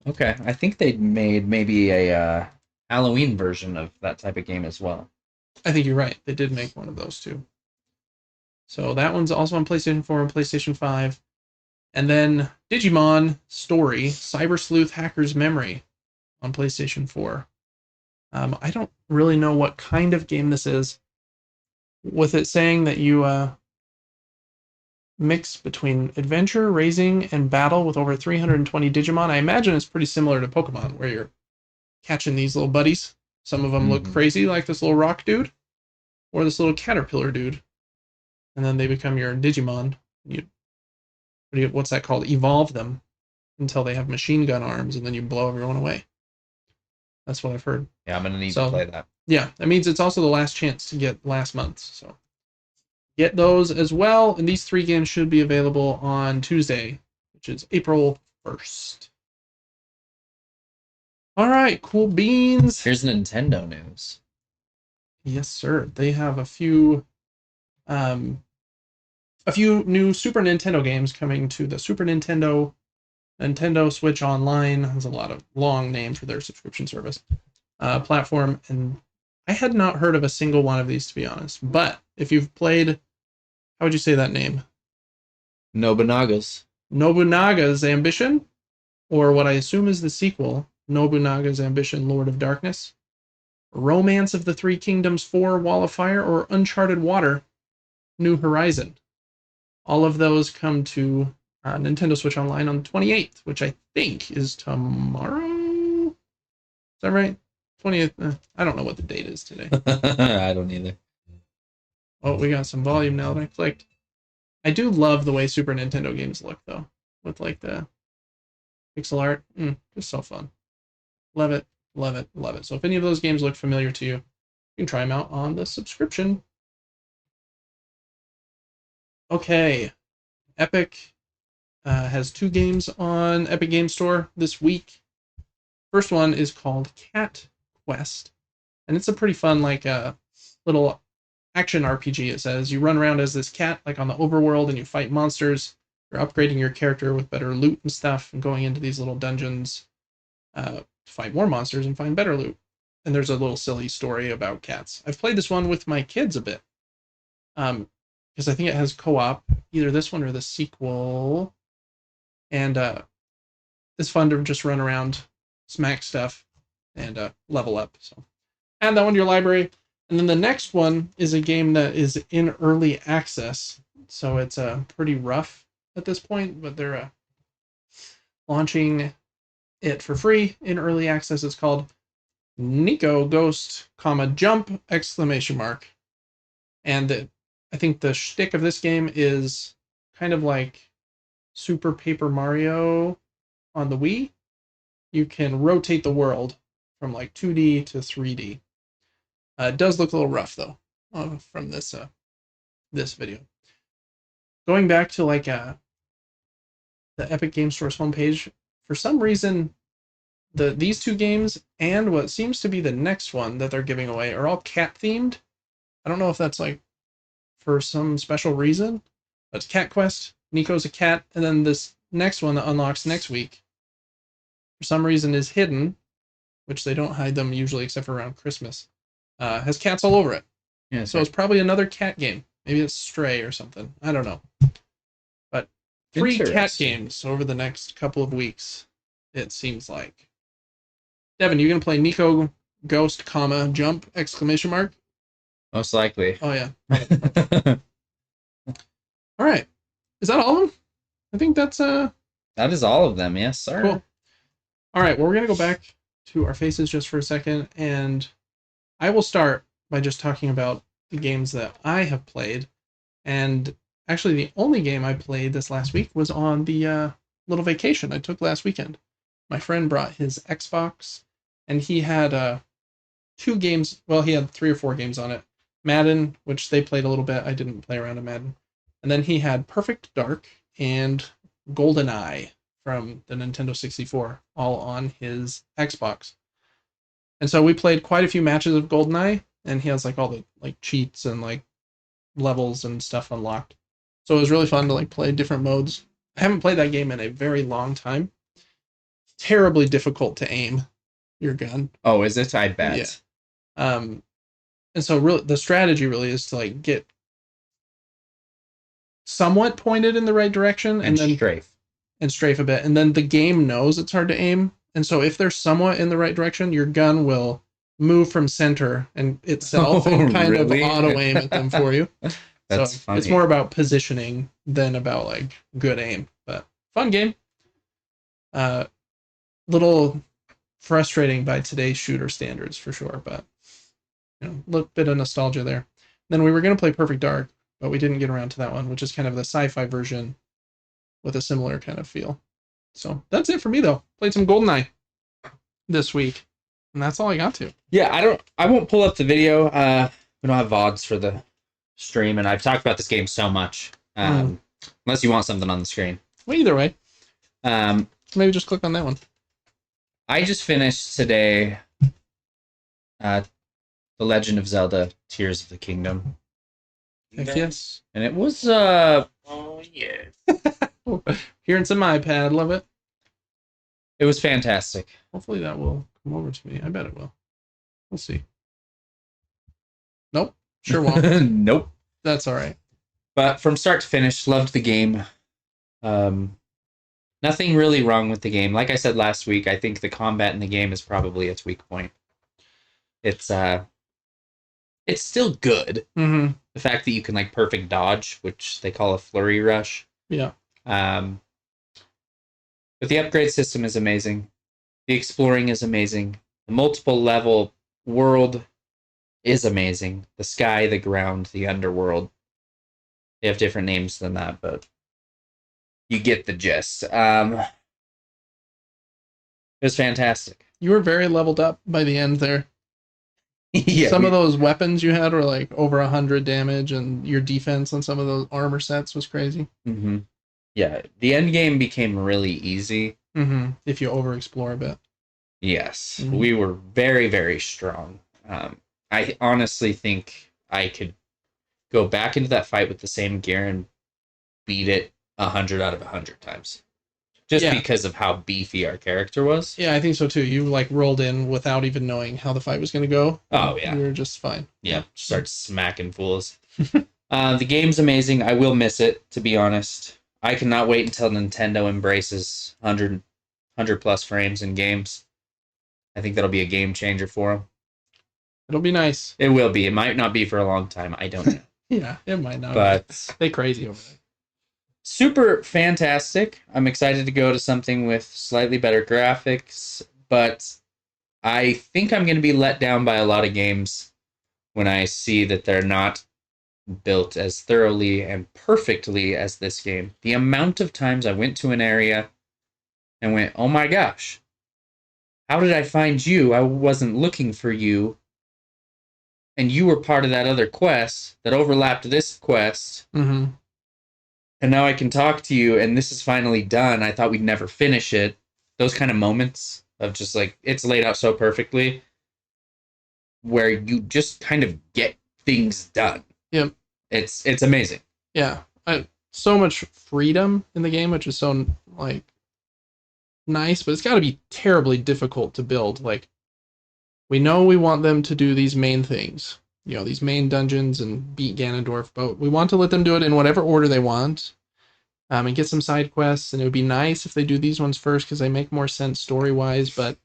Speaker 2: Okay, I think they made maybe a Halloween version of that type of game as well.
Speaker 1: I think you're right. They did make one of those too. So that one's also on PlayStation 4 and PlayStation 5. And then Digimon Story, Cyber Sleuth Hacker's Memory on PlayStation 4. I don't really know what kind of game this is. With it saying that you mix between adventure, raising, and battle with over 320 Digimon, I imagine it's pretty similar to Pokemon, where you're catching these little buddies. Some of them look crazy, like this little rock dude, or this little caterpillar dude. And then they become your Digimon. What's that called? Evolve them until they have machine gun arms, and then you blow everyone away. That's what I've heard.
Speaker 2: Yeah, I'm going to need to play that.
Speaker 1: Yeah, that means it's also the last chance to get last month. So get those as well. And these 3 games should be available on Tuesday, which is April 1st. All right, cool beans.
Speaker 2: Here's Nintendo news.
Speaker 1: Yes, sir. They have a few new Super Nintendo games coming to the Super Nintendo, Nintendo Switch Online. Has a lot of long name for their subscription service platform, and I had not heard of a single one of these, to be honest. But if you've played, how would you say that name?
Speaker 2: Nobunaga's
Speaker 1: Ambition, or what I assume is the sequel, Nobunaga's Ambition, Lord of Darkness. Romance of the Three Kingdoms 4, Wall of Fire, or Uncharted Water, New Horizon. All of those come to Nintendo Switch Online on the 28th, which I think is tomorrow. Is that right? 20th. I don't know what the date is today.
Speaker 2: I don't either.
Speaker 1: Oh, we got some volume now that I clicked. I do love the way Super Nintendo games look, though, with like the pixel art. It's so fun. Love it, love it, love it. So if any of those games look familiar to you, you can try them out on the subscription. Okay, Epic has 2 games on Epic Game Store this week. First one is called Cat Quest, and it's a pretty fun, like, little action RPG. It says you run around as this cat, like on the overworld, and you fight monsters. You're upgrading your character with better loot and stuff, and going into these little dungeons to fight more monsters and find better loot. And there's a little silly story about cats. I've played this one with my kids a bit, because I think it has co-op, either this one or the sequel. And it's fun to just run around, smack stuff, and level up. So add that one to your library. And then the next one is a game that is in early access, so it's pretty rough at this point, but they're launching it for free in early access. It's called Nico Ghost, Jump, ! And I think the shtick of this game is kind of like Super Paper Mario on the Wii. You can rotate the world from like 2D to 3D. It does look a little rough, though, from this video. Going back to like the Epic Game Store's homepage, for some reason, these 2 games and what seems to be the next one that they're giving away are all cat themed. I don't know if that's like for some special reason, but it's Cat Quest. Nico's a cat, and then this next one that unlocks next week, for some reason, is hidden, which they don't hide them usually except for around Christmas. Has cats all over it. Yeah, so it's probably another cat game. Maybe it's Stray or something. I don't know. But 3 cat games over the next couple of weeks, it seems like. Devin, you gonna play Nico Ghost, Jump, !
Speaker 2: Most likely.
Speaker 1: Oh, yeah. All right. Is that all of them? I think that's... That
Speaker 2: is all of them, yes, sir.
Speaker 1: Cool. All right, well, we're going to go back to our faces just for a second, and I will start by just talking about the games that I have played. And actually, the only game I played this last week was on the little vacation I took last weekend. My friend brought his Xbox, and he had 2 games. Well, he had 3 or 4 games on it. Madden, which they played a little bit. I didn't play around in Madden. And then he had Perfect Dark and GoldenEye from the Nintendo 64, all on his Xbox. And so we played quite a few matches of GoldenEye, and he has like all the like cheats and like levels and stuff unlocked. So it was really fun to like play different modes. I haven't played that game in a very long time. Terribly difficult to aim your gun.
Speaker 2: Oh, is it? I bet.
Speaker 1: Yeah. And so really the strategy really is to like get somewhat pointed in the right direction and then strafe a bit. And then the game knows it's hard to aim. And so if they're somewhat in the right direction, your gun will move from center and itself and kind of auto aim at them for you.
Speaker 2: That's
Speaker 1: so
Speaker 2: funny.
Speaker 1: It's more about positioning than about like good aim, but fun game. Little frustrating by today's shooter standards for sure, but you know, a little bit of nostalgia there. Then we were going to play Perfect Dark, but we didn't get around to that one, which is kind of the sci-fi version with a similar kind of feel. So that's it for me, though. Played some GoldenEye this week, and that's all I got to.
Speaker 2: Yeah, I won't pull up the video. We don't have VODs for the stream, and I've talked about this game so much. Unless you want something on the screen.
Speaker 1: Well, either way. Maybe just click on that one.
Speaker 2: I just finished today The Legend of Zelda Tears of the Kingdom.
Speaker 1: Heck yes.
Speaker 2: And it was
Speaker 3: oh yeah.
Speaker 1: Hearing some iPad, love it.
Speaker 2: It was fantastic.
Speaker 1: Hopefully that will come over to me. I bet it will. We'll see. Nope. Sure won't.
Speaker 2: Nope.
Speaker 1: That's all right.
Speaker 2: But from start to finish, loved the game. Nothing really wrong with the game. Like I said last week, I think the combat in the game is probably its weak point. It's still good.
Speaker 1: Mm-hmm.
Speaker 2: The fact that you can like perfect dodge, which they call a flurry rush.
Speaker 1: Yeah.
Speaker 2: But the upgrade system is amazing. The exploring is amazing. The multiple level world is amazing. The sky, the ground, the underworld. They have different names than that, but you get the gist. It was fantastic.
Speaker 1: You were very leveled up by the end there.
Speaker 2: Yeah,
Speaker 1: some of those weapons you had were like over 100 damage, and your defense on some of those armor sets was crazy.
Speaker 2: Mm-hmm. Yeah, the end game became really easy.
Speaker 1: Mm-hmm. If you overexplore a bit.
Speaker 2: Yes, we were very, very strong. I honestly think I could go back into that fight with the same gear and beat it 100 out of 100 times. Just because of how beefy our character was.
Speaker 1: Yeah, I think so too. You like rolled in without even knowing how the fight was going to go.
Speaker 2: Oh, yeah.
Speaker 1: You were just fine.
Speaker 2: Yeah, start smacking fools. The game's amazing. I will miss it, to be honest. I cannot wait until Nintendo embraces 100 plus frames in games. I think that'll be a game changer for them.
Speaker 1: It'll be nice.
Speaker 2: It will be. It might not be for a long time. I don't know.
Speaker 1: Yeah, it might not.
Speaker 2: But
Speaker 1: they crazy over there.
Speaker 2: Super fantastic. I'm excited to go to something with slightly better graphics, but I think I'm going to be let down by a lot of games when I see that they're not built as thoroughly and perfectly as this game. The amount of times I went to an area and went, oh my gosh, how did I find you? I wasn't looking for you. And you were part of that other quest that overlapped this quest.
Speaker 1: Mm-hmm.
Speaker 2: And now I can talk to you, and this is finally done. I thought we'd never finish it. Those kind of moments of just like, it's laid out so perfectly, where you just kind of get things done.
Speaker 1: Yep.
Speaker 2: It's amazing.
Speaker 1: Yeah. So much freedom in the game, which is so like nice, but it's got to be terribly difficult to build. Like, we know we want them to do these main things, you know, these main dungeons and beat Ganondorf, but we want to let them do it in whatever order they want, and get some side quests. And it would be nice if they do these ones first because they make more sense story-wise. But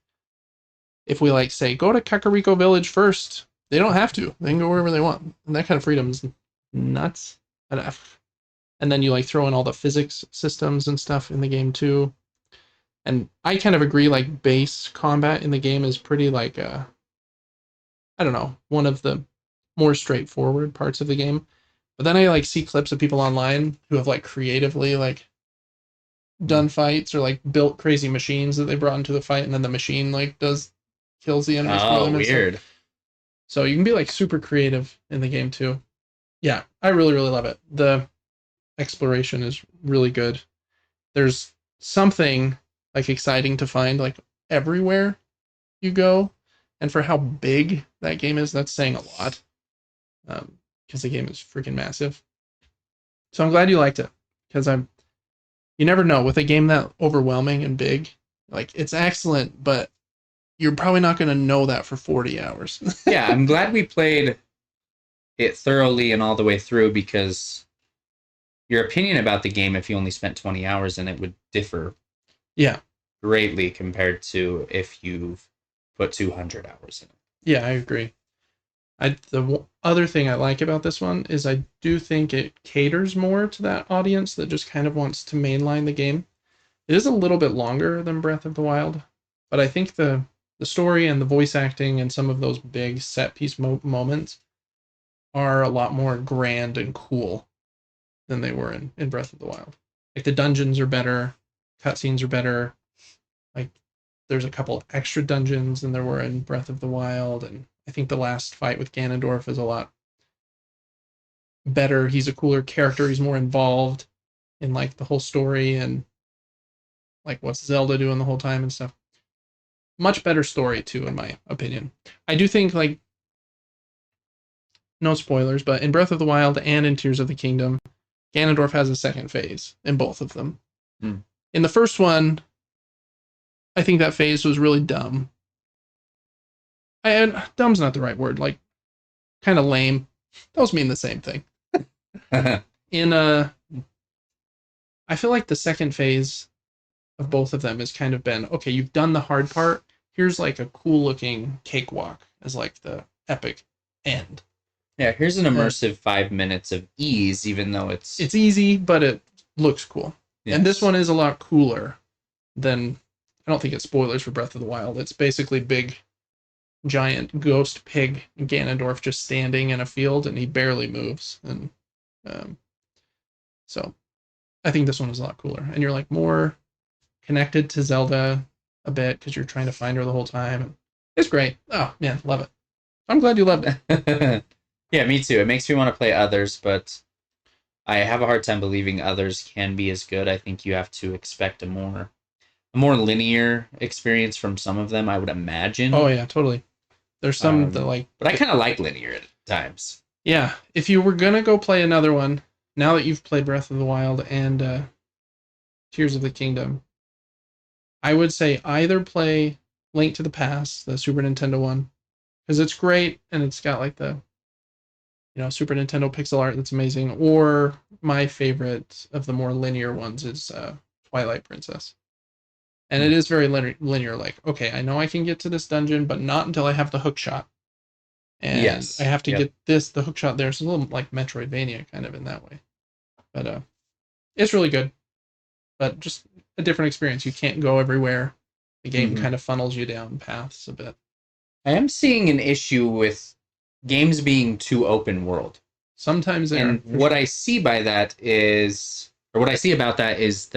Speaker 1: if we like say go to Kakariko Village first, they don't have to. They can go wherever they want, and that kind of freedom is nuts. And then you like throw in all the physics systems and stuff in the game too. And I kind of agree, like base combat in the game is pretty like I don't know, one of the more straightforward parts of the game. But then I like see clips of people online who have like creatively like done fights or like built crazy machines that they brought into the fight, and then the machine like kills the enemies.
Speaker 2: Oh, weird.
Speaker 1: So you can be like super creative in the game too. Yeah, I really, really love it. The exploration is really good. There's something like exciting to find like everywhere you go. And for how big that game is, that's saying a lot. Because the game is freaking massive. So I'm glad you liked it. Because you never know with a game that overwhelming and big. Like, it's excellent, but you're probably not going to know that for 40 hours.
Speaker 2: Yeah, I'm glad we played it thoroughly and all the way through, because your opinion about the game, if you only spent 20 hours in it, would differ.
Speaker 1: Yeah.
Speaker 2: Greatly compared to if you've put 200 hours in it.
Speaker 1: Yeah, I agree. The other thing I like about this one is I do think it caters more to that audience that just kind of wants to mainline the game. It is a little bit longer than Breath of the Wild, but I think the story and the voice acting and some of those big set piece moments are a lot more grand and cool than they were in Breath of the Wild. Like, the dungeons are better, cutscenes are better. Like, there's a couple extra dungeons than there were in Breath of the Wild, and I think the last fight with Ganondorf is a lot better. He's a cooler character. He's more involved in like the whole story and like what's Zelda doing the whole time and stuff. Much better story too, in my opinion. I do think, like, no spoilers, but in Breath of the Wild and in Tears of the Kingdom, Ganondorf has a second phase in both of them. In the first one, I think that phase was really dumb. And dumb's not the right word, like kind of lame. Those mean the same thing. I feel like the second phase of both of them has kind of been, okay, you've done the hard part. Here's like a cool looking cakewalk. as like the epic end.
Speaker 2: Yeah, here's an immersive 5 minutes of ease, even though it's
Speaker 1: easy, but it looks cool.
Speaker 2: Yes.
Speaker 1: And this one is a lot cooler than, I don't think it's spoilers for Breath of the Wild. It's basically big, giant ghost pig Ganondorf just standing in a field, and he barely moves. And so I think this one is a lot cooler. And you're like more connected to Zelda a bit because you're trying to find her the whole time. It's great. Oh, man, love it. I'm glad you loved it.
Speaker 2: Yeah, me too. It makes me want to play others, but I have a hard time believing others can be as good. I think you have to expect a more linear experience from some of them, I would imagine.
Speaker 1: Oh, yeah, totally. There's some that like...
Speaker 2: But I kind of like linear at times.
Speaker 1: Yeah, if you were going to go play another one, now that you've played Breath of the Wild and Tears of the Kingdom, I would say either play Link to the Past, the Super Nintendo one, because it's great and it's got like the Super Nintendo pixel art that's amazing, or my favorite of the more linear ones is Twilight Princess. And it is very linear, like, okay, I know I can get to this dungeon, but not until I have the hook shot. And yes. I have to get the hook shot there. It's a little like Metroidvania kind of in that way. But it's really good. But just a different experience. You can't go everywhere. The game kind of funnels you down paths a bit.
Speaker 2: I am seeing an issue with games being too open world.
Speaker 1: Sometimes they
Speaker 2: and what I see by that is, or what I see about that is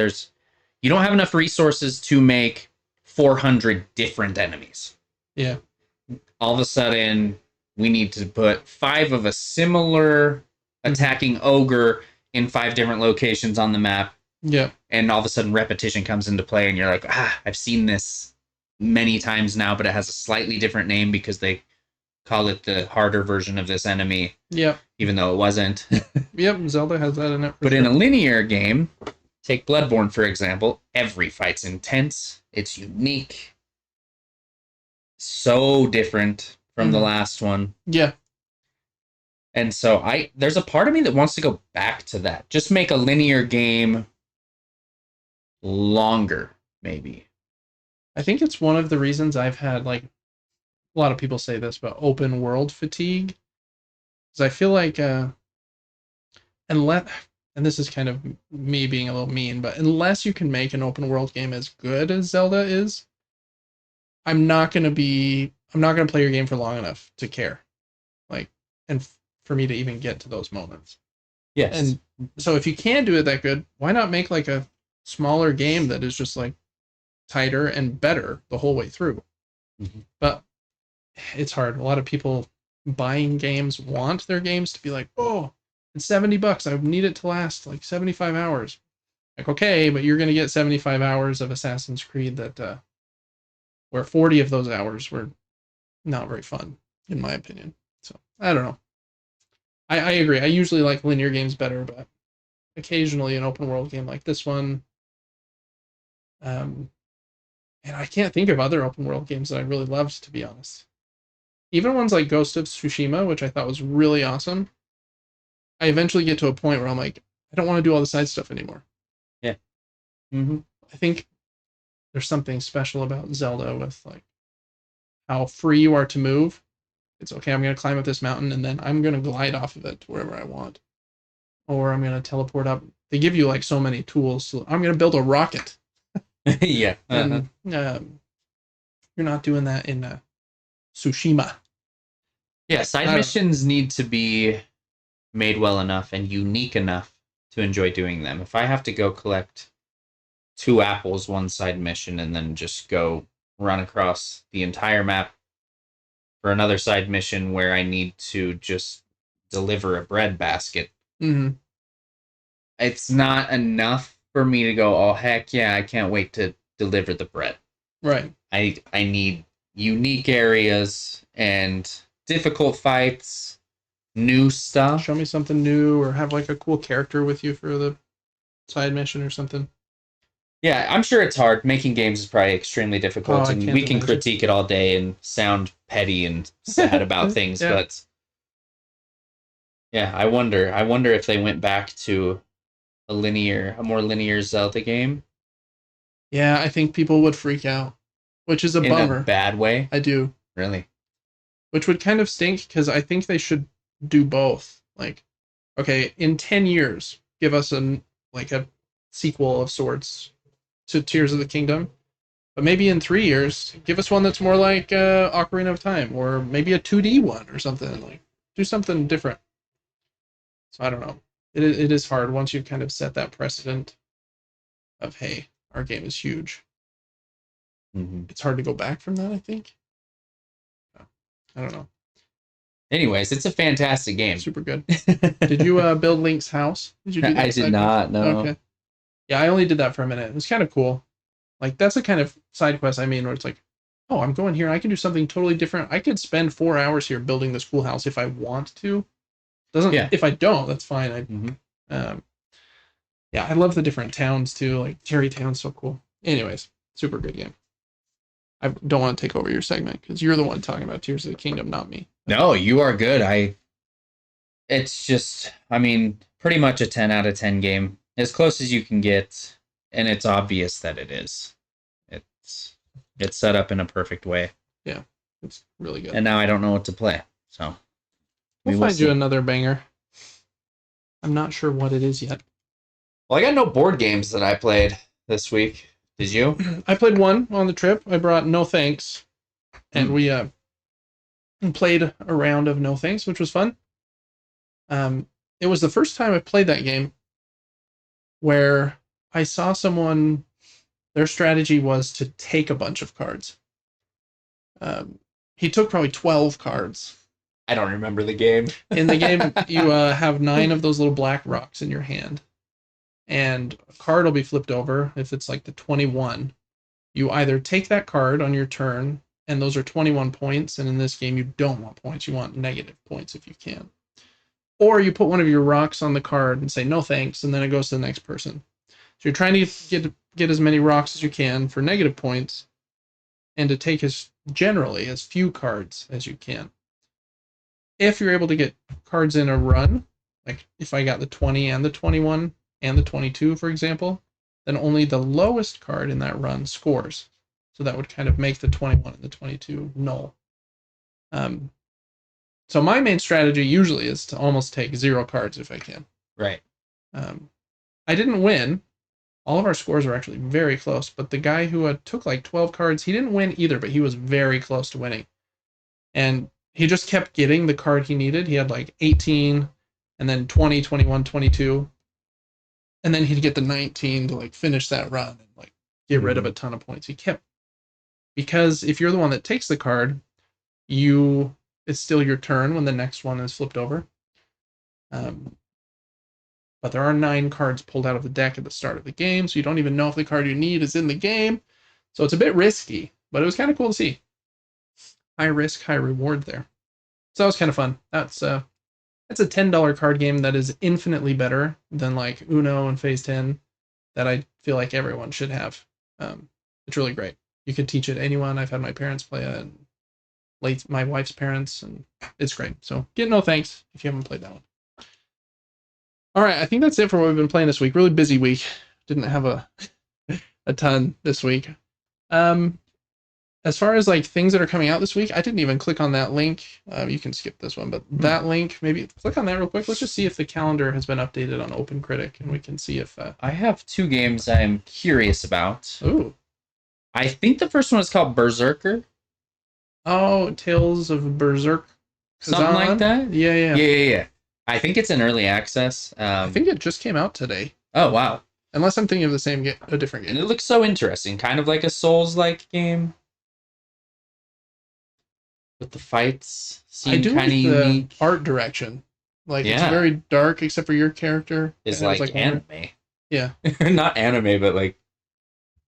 Speaker 2: you don't have enough resources to make 400 different enemies.
Speaker 1: Yeah.
Speaker 2: All of a sudden, we need to put 5 of a similar attacking ogre in 5 different locations on the map.
Speaker 1: Yeah.
Speaker 2: And all of a sudden repetition comes into play and you're like, I've seen this many times now, but it has a slightly different name because they call it the harder version of this enemy.
Speaker 1: Yeah.
Speaker 2: Even though it wasn't.
Speaker 1: Yep, Zelda has that in it.
Speaker 2: But in a linear game, take Bloodborne, for example, every fight's intense. It's unique. So different from the last one.
Speaker 1: Yeah.
Speaker 2: And so there's a part of me that wants to go back to that. Just make a linear game longer, maybe.
Speaker 1: I think it's one of the reasons I've had, like, a lot of people say this, but open world fatigue. Because I feel like, and this is kind of me being a little mean, but unless you can make an open world game as good as Zelda is, I'm not going to play your game for long enough to care. Like, and for me to even get to those moments.
Speaker 2: Yes.
Speaker 1: And so if you can do it that good, why not make like a smaller game that is just like tighter and better the whole way through? But it's hard. A lot of people buying games want their games to be like, oh, it's $70. I need it to last like 75 hours. Like, okay, but you're going to get 75 hours of Assassin's Creed that where 40 of those hours were not very fun, in my opinion. So, I don't know. I agree. I usually like linear games better, but occasionally an open world game like this one. And I can't think of other open world games that I really loved, to be honest. Even ones like Ghost of Tsushima, which I thought was really awesome. I eventually get to a point where I'm like, I don't want to do all the side stuff anymore.
Speaker 2: Yeah.
Speaker 1: I think there's something special about Zelda with like how free you are to move. It's okay, I'm going to climb up this mountain and then I'm going to glide off of it to wherever I want. Or I'm going to teleport up. They give you like so many tools. So I'm going to build a rocket.
Speaker 2: Yeah.
Speaker 1: And you're not doing that in Tsushima.
Speaker 2: Yeah, side missions need to be made well enough and unique enough to enjoy doing them. If I have to go collect 2 apples, one side mission, and then just go run across the entire map for another side mission where I need to just deliver a bread basket, it's not enough for me to go, oh, heck yeah, I can't wait to deliver the bread.
Speaker 1: Right.
Speaker 2: I need unique areas and difficult fights, new stuff.
Speaker 1: Show me something new, or have like a cool character with you for the side mission or something.
Speaker 2: Yeah, I'm sure it's hard. Making games is probably extremely difficult, and we can critique it all day and sound petty and sad about things, but yeah, I wonder if they went back to a more linear Zelda game.
Speaker 1: Yeah, I think people would freak out, which is a bummer.
Speaker 2: In a bad way?
Speaker 1: I do.
Speaker 2: Really?
Speaker 1: which would kind of stink because I think they should do both. Like, okay, in 10 years, give us a sequel of sorts to Tears of the Kingdom. But maybe in 3 years, give us one that's more like Ocarina of Time, or maybe a 2D one or something. Like, do something different. So I don't know. It is hard once you've kind of set that precedent of, hey, our game is huge. Mm-hmm. It's hard to go back from that, I think. I don't know.
Speaker 2: Anyways, it's a fantastic game.
Speaker 1: Super good. Did you build Link's house? Did you do that?
Speaker 2: I did not, no.
Speaker 1: Okay. Yeah, I only did that for a minute. It was kind of cool. Like, that's a kind of side quest, I mean, where it's like, oh, I'm going here. I can do something totally different. I could spend 4 hours here building this cool house if I want to. If I don't, that's fine. Yeah, I love the different towns, too. Like, Cherry Town's so cool. Anyways, super good game. I don't want to take over your segment, because you're the one talking about Tears of the Kingdom, not me.
Speaker 2: No, you are good. It's just, I mean, pretty much a 10 out of 10 game. As close as you can get, and it's obvious that it is. It's set up in a perfect way.
Speaker 1: Yeah, it's really good.
Speaker 2: And now I don't know what to play, so
Speaker 1: we'll find you another banger. I'm not sure what it is yet.
Speaker 2: Well, I got no board games that I played this week. Did you?
Speaker 1: I played one on the trip. I brought No Thanks, and we played a round of No Thanks, which was fun. It was the first time I played that game where I saw someone, their strategy was to take a bunch of cards. He took probably 12 cards.
Speaker 2: I don't remember the game.
Speaker 1: In the game, you have 9 of those little black rocks in your hand. And a card will be flipped over. If it's like the 21, you either take that card on your turn, and those are 21 points. And in this game, you don't want points. You want negative points if you can. Or you put one of your rocks on the card and say, no thanks, and then it goes to the next person. So you're trying to get as many rocks as you can for negative points, and to take generally as few cards as you can. If you're able to get cards in a run, like if I got the 20 and the 21 and the 22, for example, then only the lowest card in that run scores. So that would kind of make the 21 and the 22 null. So my main strategy usually is to almost take 0 cards if I can.
Speaker 2: Right.
Speaker 1: I didn't win. All of our scores were actually very close, but the guy who took like 12 cards, he didn't win either, but he was very close to winning. And he just kept getting the card he needed. He had like 18, and then 20, 21, 22. And then he'd get the 19 to like finish that run and like get rid of a ton of points. He kept, because if you're the one that takes the card, it's still your turn when the next one is flipped over. But there are 9 cards pulled out of the deck at the start of the game, so you don't even know if the card you need is in the game. So it's a bit risky, but it was kind of cool to see. High risk, high reward there. So that was kind of fun. That's a $10 card game that is infinitely better than like Uno and Phase 10 that I feel like everyone should have. It's really great. You can teach it to anyone. I've had my parents play it, and my wife's parents, and it's great. So get No Thanks if you haven't played that one. All right, I think that's it for what we've been playing this week. Really busy week. Didn't have a ton this week. As far as like things that are coming out this week, I didn't even click on that link. You can skip this one, but that link, maybe click on that real quick. Let's just see if the calendar has been updated on OpenCritic, and we can see if...
Speaker 2: I have 2 games I'm curious about.
Speaker 1: Ooh.
Speaker 2: I think the first one is called Berserker.
Speaker 1: Oh, Tales of Berserk.
Speaker 2: Something like that?
Speaker 1: Yeah.
Speaker 2: I think it's in early access.
Speaker 1: I think it just came out today.
Speaker 2: Oh, wow.
Speaker 1: Unless I'm thinking of the same game, a different game.
Speaker 2: And it looks so interesting. Kind of like a Souls-like game. With the fights seem kind of unique.
Speaker 1: Art direction. Like, it's very dark, except for your character.
Speaker 2: It's like anime.
Speaker 1: Yeah.
Speaker 2: Not anime, but like,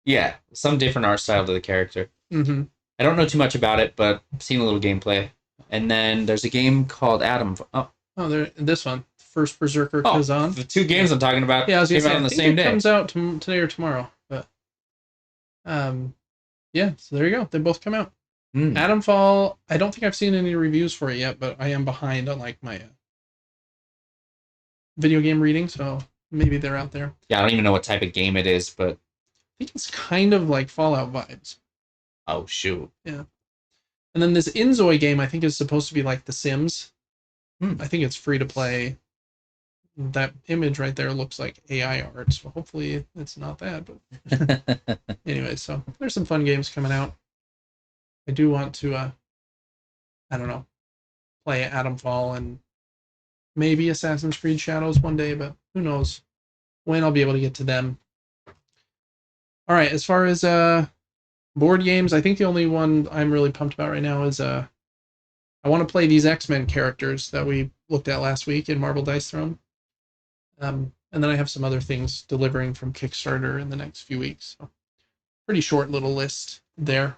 Speaker 2: yeah, some different art style to the character.
Speaker 1: Mm-hmm.
Speaker 2: I don't know too much about it, but I've seen a little gameplay. And then there's a game called Atomfall.
Speaker 1: This one. First Berserker Kazan.
Speaker 2: The 2 games I'm talking about came out on the same day. It
Speaker 1: comes out today or tomorrow. But yeah, so there you go. They both come out. Atomfall, I don't think I've seen any reviews for it yet, but I am behind on like my video game reading, so maybe they're out there.
Speaker 2: Yeah, I don't even know what type of game it is, but
Speaker 1: I think it's kind of like Fallout vibes.
Speaker 2: Oh, shoot.
Speaker 1: Yeah. And then this Inzoi game, I think, is supposed to be like The Sims. I think it's free to play. That image right there looks like AI art, so hopefully it's not that. But anyway, so there's some fun games coming out. I do want to, I don't know, play Atomfall and maybe Assassin's Creed Shadows one day, but who knows when I'll be able to get to them. All right, as far as board games, I think the only one I'm really pumped about right now is I want to play these X-Men characters that we looked at last week in Marble Dice Throne. And then I have some other things delivering from Kickstarter in the next few weeks. So pretty short little list there.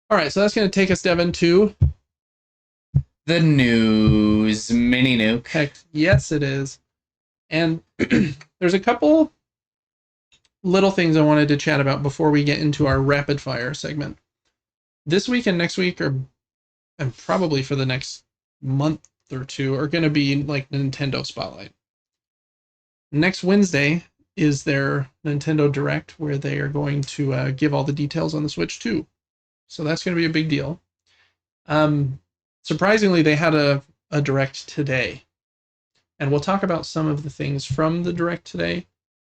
Speaker 1: All right, so that's going to take us, Devin, to
Speaker 2: the news. Mini-Nuke.
Speaker 1: Heck, yes, it is. And there's a couple little things I wanted to chat about before we get into our rapid fire segment. This week and next week and probably for the next month or two are going to be like Nintendo Spotlight. Next Wednesday is their Nintendo Direct, where they are going to give all the details on the Switch 2. So that's going to be a big deal. Surprisingly, they had a Direct today. And we'll talk about some of the things from the Direct today.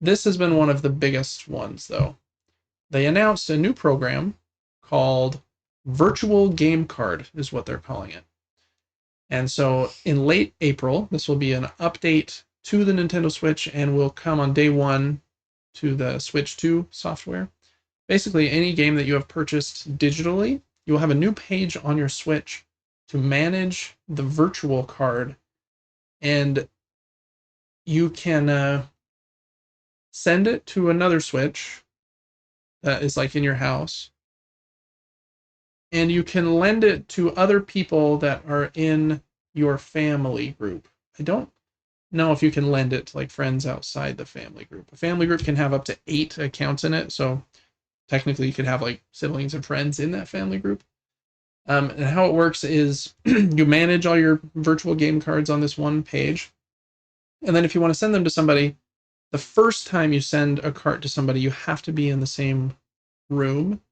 Speaker 1: This has been one of the biggest ones, though. They announced a new program called Virtual Game Card, is what they're calling it. And so in late April, this will be an update to the Nintendo Switch and will come on day one to the Switch 2 software. Basically, any game that you have purchased digitally, you will have a new page on your Switch to manage the virtual card, and you can send it to another Switch that is like in your house, and you can lend it to other people that are in your family group. I don't know if you can lend it to like friends outside the family group. A family group can have up to 8 accounts in it, so technically you could have like siblings and friends in that family group. And how it works is you manage all your virtual game cards on this one page, and then if you want to send them to somebody, the first time you send a card to somebody, you have to be in the same room,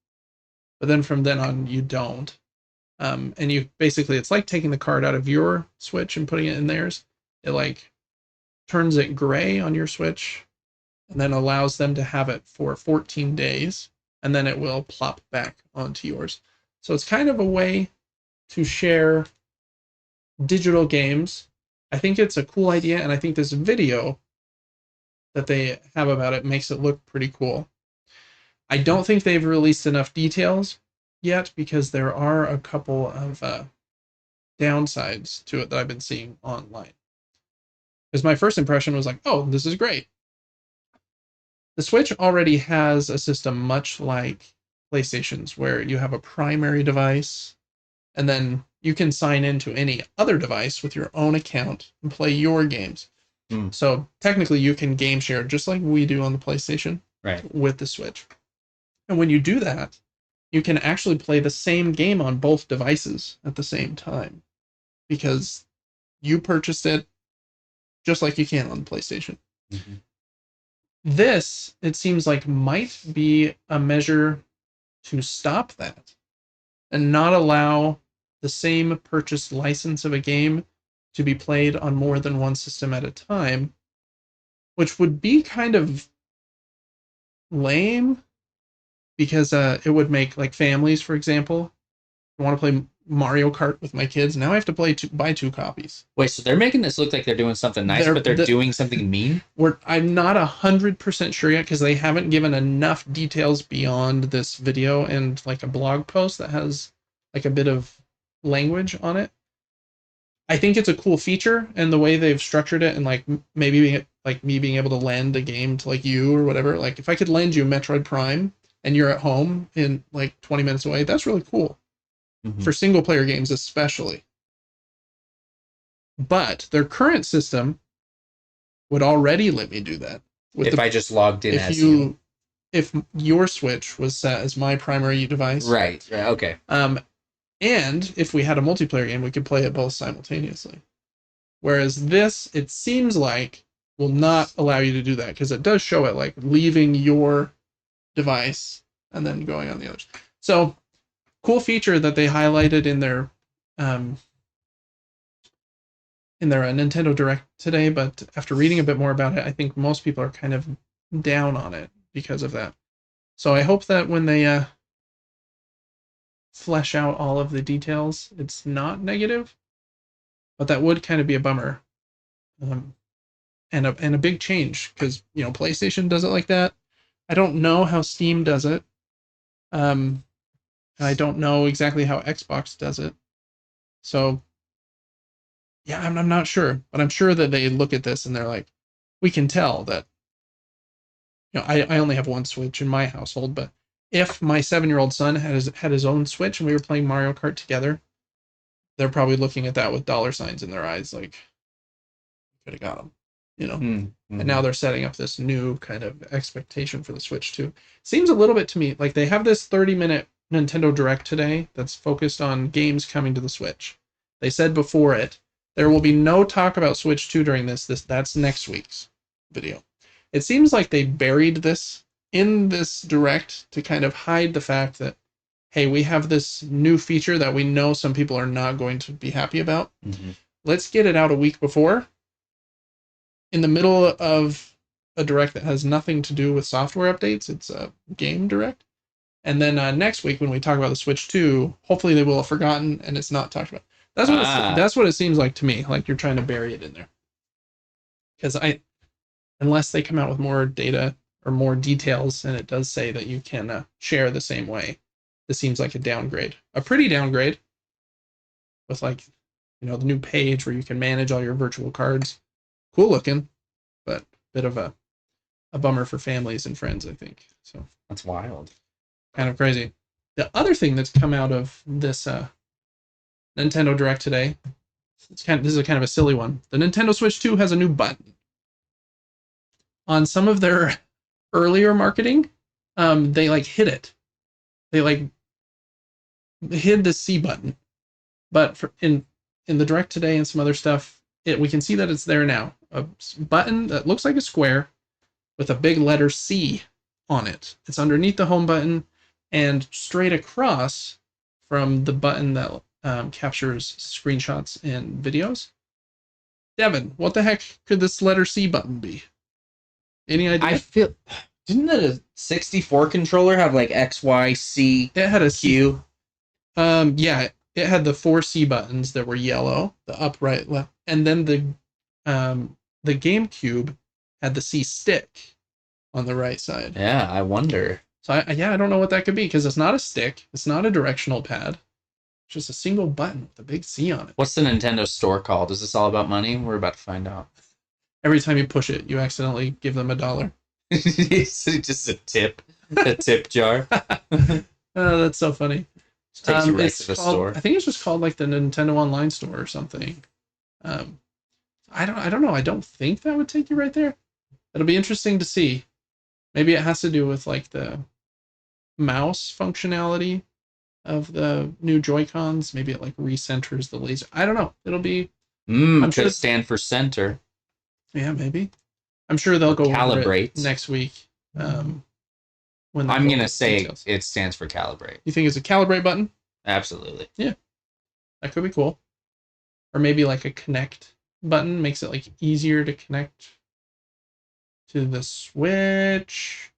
Speaker 1: but then from then on you don't. And you basically, it's like taking the card out of your Switch and putting it in theirs. It like turns it gray on your Switch and then allows them to have it for 14 days, and then it will plop back onto yours. So it's kind of a way to share digital games. I think it's a cool idea, and I think this video that they have about it makes it look pretty cool. I don't think they've released enough details yet, because there are a couple of downsides to it that I've been seeing online. Because my first impression was like, oh, this is great. The Switch already has a system much like PlayStation's, where you have a primary device, and then you can sign into any other device with your own account and play your games. So technically you can game share just like we do on the PlayStation,
Speaker 2: right,
Speaker 1: with the Switch. And when you do that, you can actually play the same game on both devices at the same time, because you purchased it just like you can on the PlayStation. Mm-hmm. This, it seems like, might be a measure to stop that and not allow the same purchased license of a game to be played on more than one system at a time, which would be kind of lame, because it would make like families, for example, I want to play Mario Kart with my kids. Now I have to buy 2 copies.
Speaker 2: Wait, so they're making this look like they're doing something nice, but they're doing something mean?
Speaker 1: I'm not 100% sure yet, because they haven't given enough details beyond this video and like a blog post that has like a bit of language on it. I think it's a cool feature, and the way they've structured it, and like maybe like me being able to lend a game to like you or whatever. Like if I could lend you Metroid Prime and you're at home in like 20 minutes away, that's really cool. Mm-hmm. For single player games especially. But their current system would already let me do that.
Speaker 2: If I just logged in as you.
Speaker 1: If your Switch was set as my primary device.
Speaker 2: Right, okay.
Speaker 1: And if we had a multiplayer game, we could play it both simultaneously. Whereas this, it seems like, will not allow you to do that, because it does show it like leaving your device and then going on the others. So, cool feature that they highlighted in their Nintendo Direct today, but after reading a bit more about it, I think most people are kind of down on it because of that. So I hope that when they flesh out all of the details, it's not negative, but that would kind of be a bummer. And a big change, because PlayStation does it like that. I don't know how Steam does it. I don't know exactly how Xbox does it. So yeah, I'm not sure, but I'm sure that they look at this and they're like, we can tell that. I only have one Switch in my household, but if my 7-year-old son had his own Switch and we were playing Mario Kart together, they're probably looking at that with dollar signs in their eyes, like, could have got him, And now they're setting up this new kind of expectation for the Switch too. Seems a little bit to me like they have this 30-minute Nintendo Direct today that's focused on games coming to the Switch. They said before it, there will be no talk about Switch 2 during this. That's next week's video. It seems like they buried this in this Direct to kind of hide the fact that, hey, we have this new feature that we know some people are not going to be happy about. Let's get it out a week before, in the middle of a Direct that has nothing to do with software updates. It's a game Direct. And then next week, when we talk about the Switch 2, hopefully they will have forgotten and it's not talked about. That's what it seems like to me. Like you're trying to bury it in there. Because unless they come out with more data or more details, and it does say that you can share the same way, this seems like a downgrade. A pretty downgrade. With the new page where you can manage all your virtual cards. Cool looking, but a bit of a bummer for families and friends, I think. So
Speaker 2: that's wild.
Speaker 1: Kind of crazy. The other thing that's come out of this Nintendo Direct today, this is kind of a silly one. The Nintendo Switch 2 has a new button. On some of their earlier marketing, they hid it. They hid the C button. But in the Direct today and some other stuff, we can see that it's there now. A button that looks like a square with a big letter C on it. It's underneath the home button and straight across from the button that captures screenshots and videos. Devin, what the heck could this letter C button be? Any idea?
Speaker 2: I feel... Didn't the 64 controller have X, Y, C,
Speaker 1: it had a
Speaker 2: Q?
Speaker 1: Yeah, it had the 4 C buttons that were yellow, the up, right, left, and then the GameCube had the C stick on the right side.
Speaker 2: Yeah, I wonder.
Speaker 1: So I don't know what that could be, because it's not a stick, it's not a directional pad, it's just a single button with a big C on it.
Speaker 2: What's the Nintendo store called? Is this all about money? We're about to find out.
Speaker 1: Every time you push it, you accidentally give them $1.
Speaker 2: It's just a tip jar.
Speaker 1: Oh, that's so funny.
Speaker 2: Takes you right to the store.
Speaker 1: I think it's just called the Nintendo Online Store or something. I don't know. I don't think that would take you right there. It'll be interesting to see. Maybe it has to do with the mouse functionality of the new Joy-Cons. Maybe it recenters the laser. I don't know. It'll be.
Speaker 2: I'm sure stand for center.
Speaker 1: Yeah, maybe. I'm sure they'll go
Speaker 2: calibrate
Speaker 1: over it next week. When
Speaker 2: I'm gonna say details. It stands for calibrate.
Speaker 1: You think it's a calibrate button?
Speaker 2: Absolutely.
Speaker 1: Yeah, that could be cool. Or maybe a connect button makes it easier to connect to the Switch.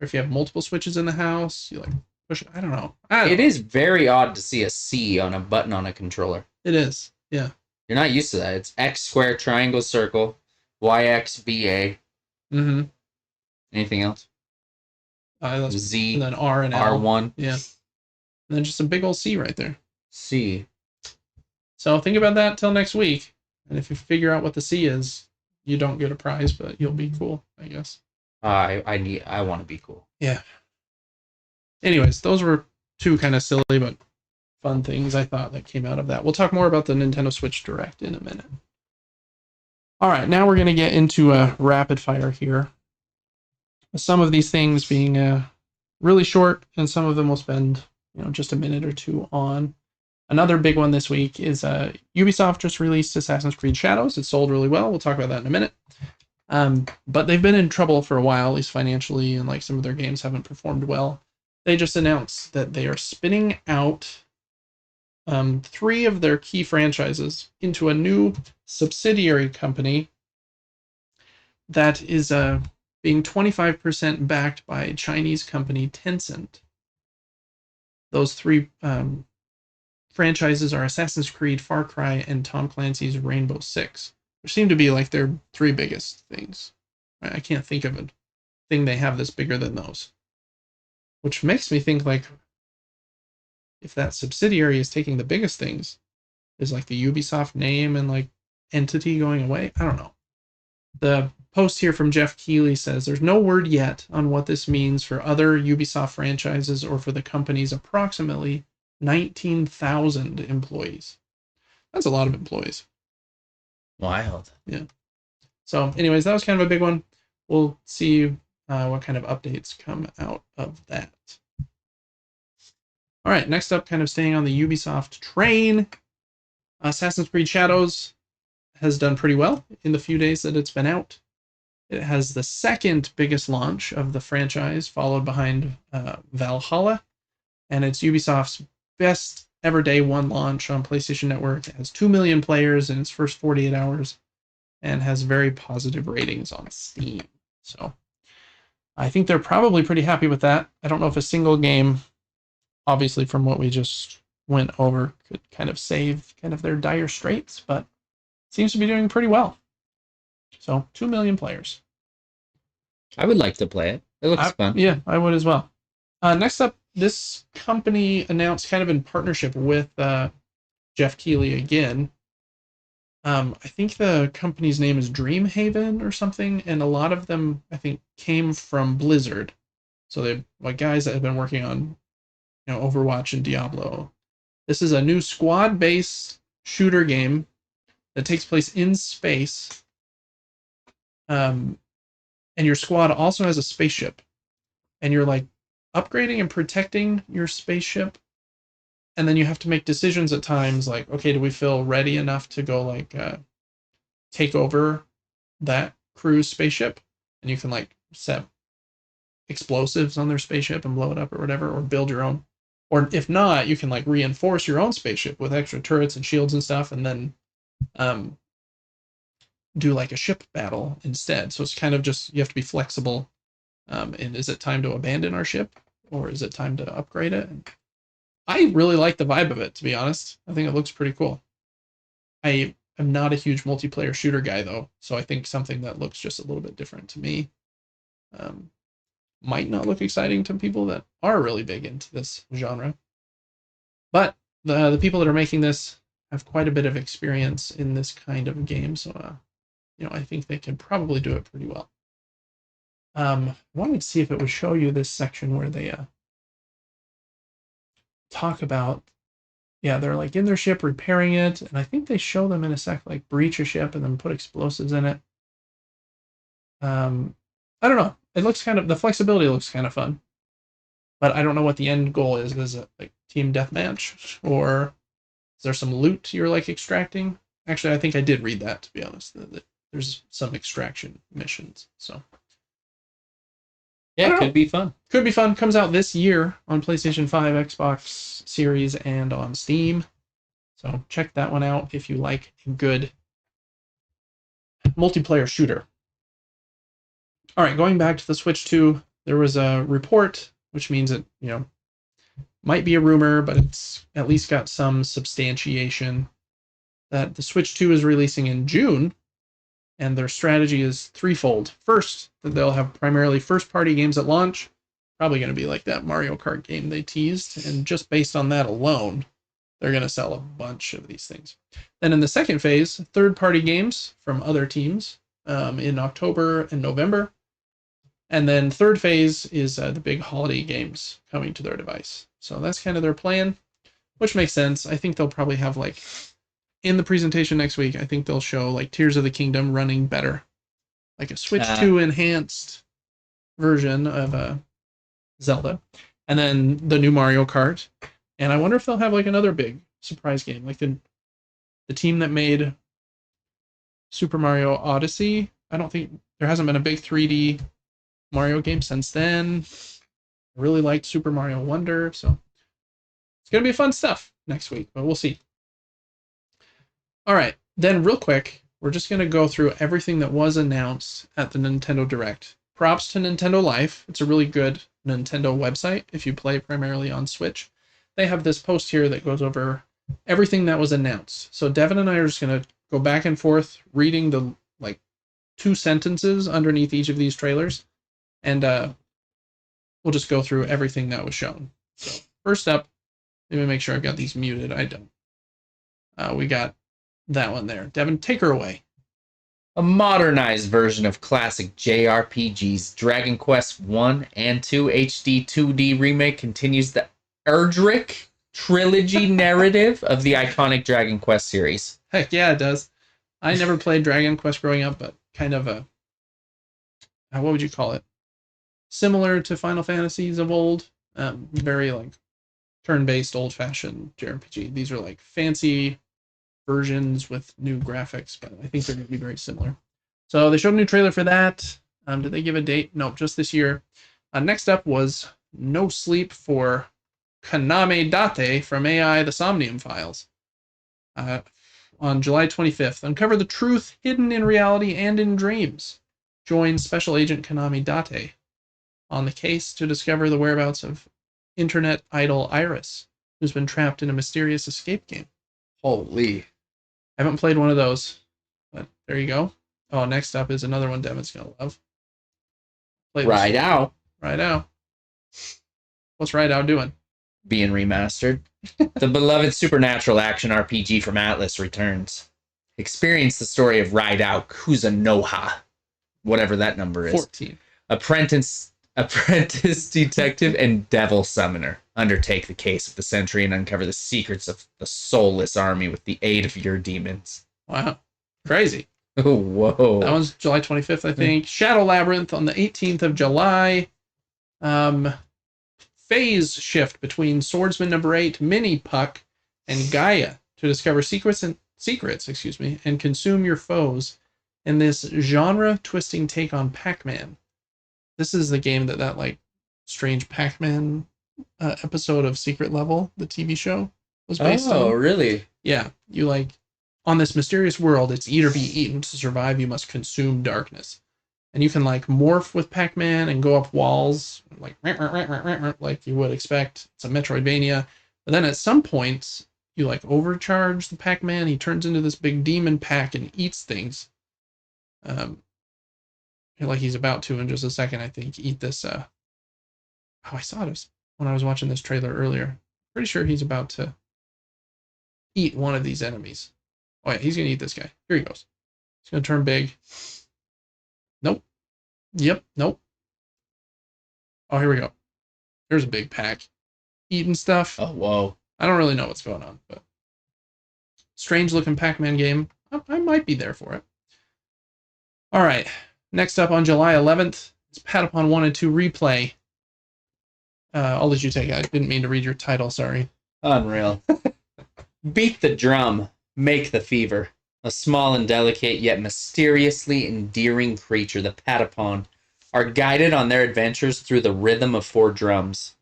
Speaker 1: Or if you have multiple Switches in the house, you push it. I don't know.
Speaker 2: It is very odd to see a C on a button on a controller.
Speaker 1: It is. Yeah.
Speaker 2: You're not used to that. It's X square, triangle, circle, YX, VA.
Speaker 1: Mm-hmm.
Speaker 2: Anything else? Z.
Speaker 1: And then R and L.
Speaker 2: R1.
Speaker 1: Yeah. And then just a big old C right there.
Speaker 2: C.
Speaker 1: So think about that till next week. And if you figure out what the C is, you don't get a prize, but you'll be cool, I guess.
Speaker 2: I want to be cool.
Speaker 1: Yeah. Anyways, those were two kind of silly but fun things I thought that came out of that. We'll talk more about the Nintendo Switch Direct in a minute. All right, now we're going to get into a rapid fire here. Some of these things being really short, and some of them will spend just a minute or two on. Another big one this week is Ubisoft just released Assassin's Creed Shadows. It sold really well. We'll talk about that in a minute. But they've been in trouble for a while, at least financially, and some of their games haven't performed well. they just announced that they are spinning out 3 of their key franchises into a new subsidiary company that is being 25% backed by Chinese company Tencent. Those 3 franchises are Assassin's Creed, Far Cry, and Tom Clancy's Rainbow Six, which seem to be like their 3 biggest things. I can't think of a thing they have that's bigger than those. Which makes me think, like, if that subsidiary is taking the biggest things, is like the Ubisoft name and like entity going away? I don't know. The post here from Jeff Keighley says there's no word yet on what this means for other Ubisoft franchises or for the company's approximately 19,000 employees. That's a lot of employees.
Speaker 2: Wild.
Speaker 1: Yeah. So anyways, that was kind of a big one. We'll see what kind of updates come out of that. All right, next up, kind of staying on the Ubisoft train, Assassin's Creed Shadows has done pretty well in the few days that it's been out. It has the 2nd biggest launch of the franchise, followed behind Valhalla, and it's Ubisoft's best ever day 1 launch on PlayStation Network. It has 2 million players in its first 48 hours and has very positive ratings on Steam. So I think they're probably pretty happy with that. I don't know if a single game, obviously from what we just went over, could kind of save kind of their dire straits, but it seems to be doing pretty well. So 2 million players.
Speaker 2: I would like to play it. It looks fun.
Speaker 1: Yeah, I would as well. Next up, this company announced, kind of in partnership with Jeff Keighley again. I think the company's name is Dreamhaven or something, and a lot of them, I think, came from Blizzard. So they're like guys that have been working on, Overwatch and Diablo. This is a new squad-based shooter game that takes place in space. And your squad also has a spaceship. And you're like upgrading and protecting your spaceship. And then you have to make decisions at times like, okay, do we feel ready enough to go like take over that crew's spaceship? And you can like set explosives on their spaceship and blow it up or whatever, or build your own. Or if not, you can like reinforce your own spaceship with extra turrets and shields and stuff, and then do like a ship battle instead. So it's kind of just, you have to be flexible. And is it time to abandon our ship, or is it time to upgrade it? I really like the vibe of it, to be honest. I think it looks pretty cool. I am not a huge multiplayer shooter guy, though, so I think something that looks just a little bit different to me might not look exciting to people that are really big into this genre. But the people that are making this have quite a bit of experience in this kind of game, so I think they can probably do it pretty well. I wanted to see if it would show you this section where they talk about, they're like in their ship repairing it, and I think they show them in a sec like breach a ship and then put explosives in it. I don't know. It looks the flexibility looks kind of fun, but I don't know what the end goal is. Is it like team deathmatch, or is there some loot you're like extracting? Actually, I think I did read that, to be honest. There's some extraction missions, so.
Speaker 2: Yeah, it could be fun.
Speaker 1: Could be fun. Comes out this year on PlayStation 5, Xbox Series, and on Steam. So check that one out if you like a good multiplayer shooter. All right, going back to the Switch 2, there was a report, which means it, might be a rumor, but it's at least got some substantiation, that the Switch 2 is releasing in June. And their strategy is threefold. First, that they'll have primarily first-party games at launch. Probably going to be like that Mario Kart game they teased. And just based on that alone, they're going to sell a bunch of these things. Then in the second phase, third-party games from other teams in October and November. And then third phase is the big holiday games coming to their device. So that's kind of their plan, which makes sense. I think they'll probably have like, in the presentation next week, I think they'll show like Tears of the Kingdom running better. Like a Switch 2 enhanced version of Zelda. And then the new Mario Kart. And I wonder if they'll have like another big surprise game. Like the team that made Super Mario Odyssey. I don't think there hasn't been a big 3D Mario game since then. I really liked Super Mario Wonder, so it's going to be fun stuff next week, but we'll see. All right, then real quick, we're just going to go through everything that was announced at the Nintendo Direct. Props to Nintendo Life. It's a really good Nintendo website if you play primarily on Switch. They have this post here that goes over everything that was announced. So Devin and I are just going to go back and forth reading the 2 sentences underneath each of these trailers, and we'll just go through everything that was shown. So first up, let me make sure I've got these muted. I don't. We got that one there. Devin, take her away.
Speaker 2: A modernized version of classic JRPGs Dragon Quest 1 and 2 HD 2D remake continues the Erdrick trilogy narrative of the iconic Dragon Quest series.
Speaker 1: Heck yeah, it does. I never played Dragon Quest growing up, but kind of a, what would you call it? Similar to Final Fantasies of old. Very turn-based, old-fashioned JRPG. These are fancy versions with new graphics, but I think they're going to be very similar. So they showed a new trailer for that. Did they give a date? Nope, just this year. Next up was No Sleep for Kaname Date from AI The Somnium Files. On July 25th, uncover the truth hidden in reality and in dreams. Join Special Agent Kaname Date on the case to discover the whereabouts of internet idol Iris, who's been trapped in a mysterious escape game.
Speaker 2: Holy.
Speaker 1: I haven't played one of those, but there you go. Oh, next up is another one Devin's going to love.
Speaker 2: Ride Out.
Speaker 1: Ride Out. What's Ride Out doing?
Speaker 2: Being remastered. The beloved supernatural action RPG from Atlas returns. Experience the story of Ride Out Kuzunoha, whatever that number is.
Speaker 1: 14.
Speaker 2: Apprentice detective and devil summoner undertake the case of the century and uncover the secrets of the soulless army with the aid of your demons.
Speaker 1: Wow. Crazy.
Speaker 2: Oh, whoa.
Speaker 1: That one's July 25th, I think. Shadow Labyrinth on the 18th of July. Phase shift between Swordsman number 8, Mini Puck, and Gaia to discover secrets, and consume your foes in this genre-twisting take on Pac-Man. This is the game that strange Pac-Man episode of Secret Level, the TV show, was based on.
Speaker 2: Oh, really?
Speaker 1: Yeah. You on this mysterious world, it's eat or be eaten. To survive, you must consume darkness. And you can morph with Pac-Man and go up walls like you would expect. It's a Metroidvania. But then at some points, you overcharge the Pac-Man. He turns into this big demon pack and eats things. He's about to in just a second, I think, eat this. I saw it when I was watching this trailer earlier. Pretty sure he's about to eat one of these enemies. Oh yeah, he's gonna eat this guy. Here he goes. He's gonna turn big. Nope. Yep. Nope. Oh, here we go. There's a big pack. Eating stuff.
Speaker 2: Oh, whoa.
Speaker 1: I don't really know what's going on, but strange looking Pac-Man game. I might be there for it. All right. Next up on July 11th is Patapon 1 and 2 Replay. I'll let you take it. I didn't mean to read your title, sorry.
Speaker 2: Unreal. Beat the drum, make the fever. A small and delicate yet mysteriously endearing creature, the Patapon, are guided on their adventures through the rhythm of 4 drums.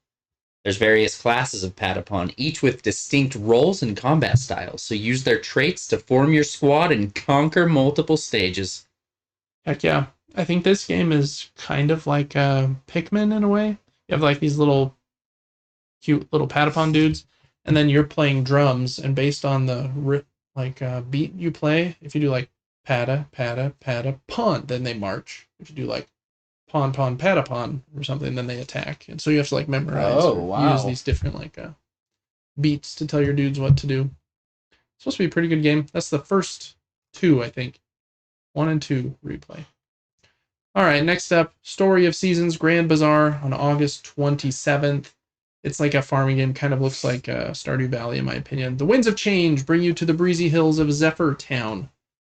Speaker 2: There's various classes of Patapon, each with distinct roles and combat styles, so use their traits to form your squad and conquer multiple stages.
Speaker 1: Heck yeah. I think this game is kind of like Pikmin in a way. You have these little cute little Patapon dudes, and then you're playing drums, and based on the beat you play, if you do pata, pata, pata, pon, then they march. If you do pon, pon, patapon or something, then they attack. And so you have to memorize use these different beats to tell your dudes what to do. It's supposed to be a pretty good game. That's the first 2, I think. 1 and 2 Replay. All right, next up, Story of Seasons Grand Bazaar on August 27th. It's like a farming game, kind of looks like Stardew Valley in my opinion. The winds of change bring you to the breezy hills of Zephyr Town.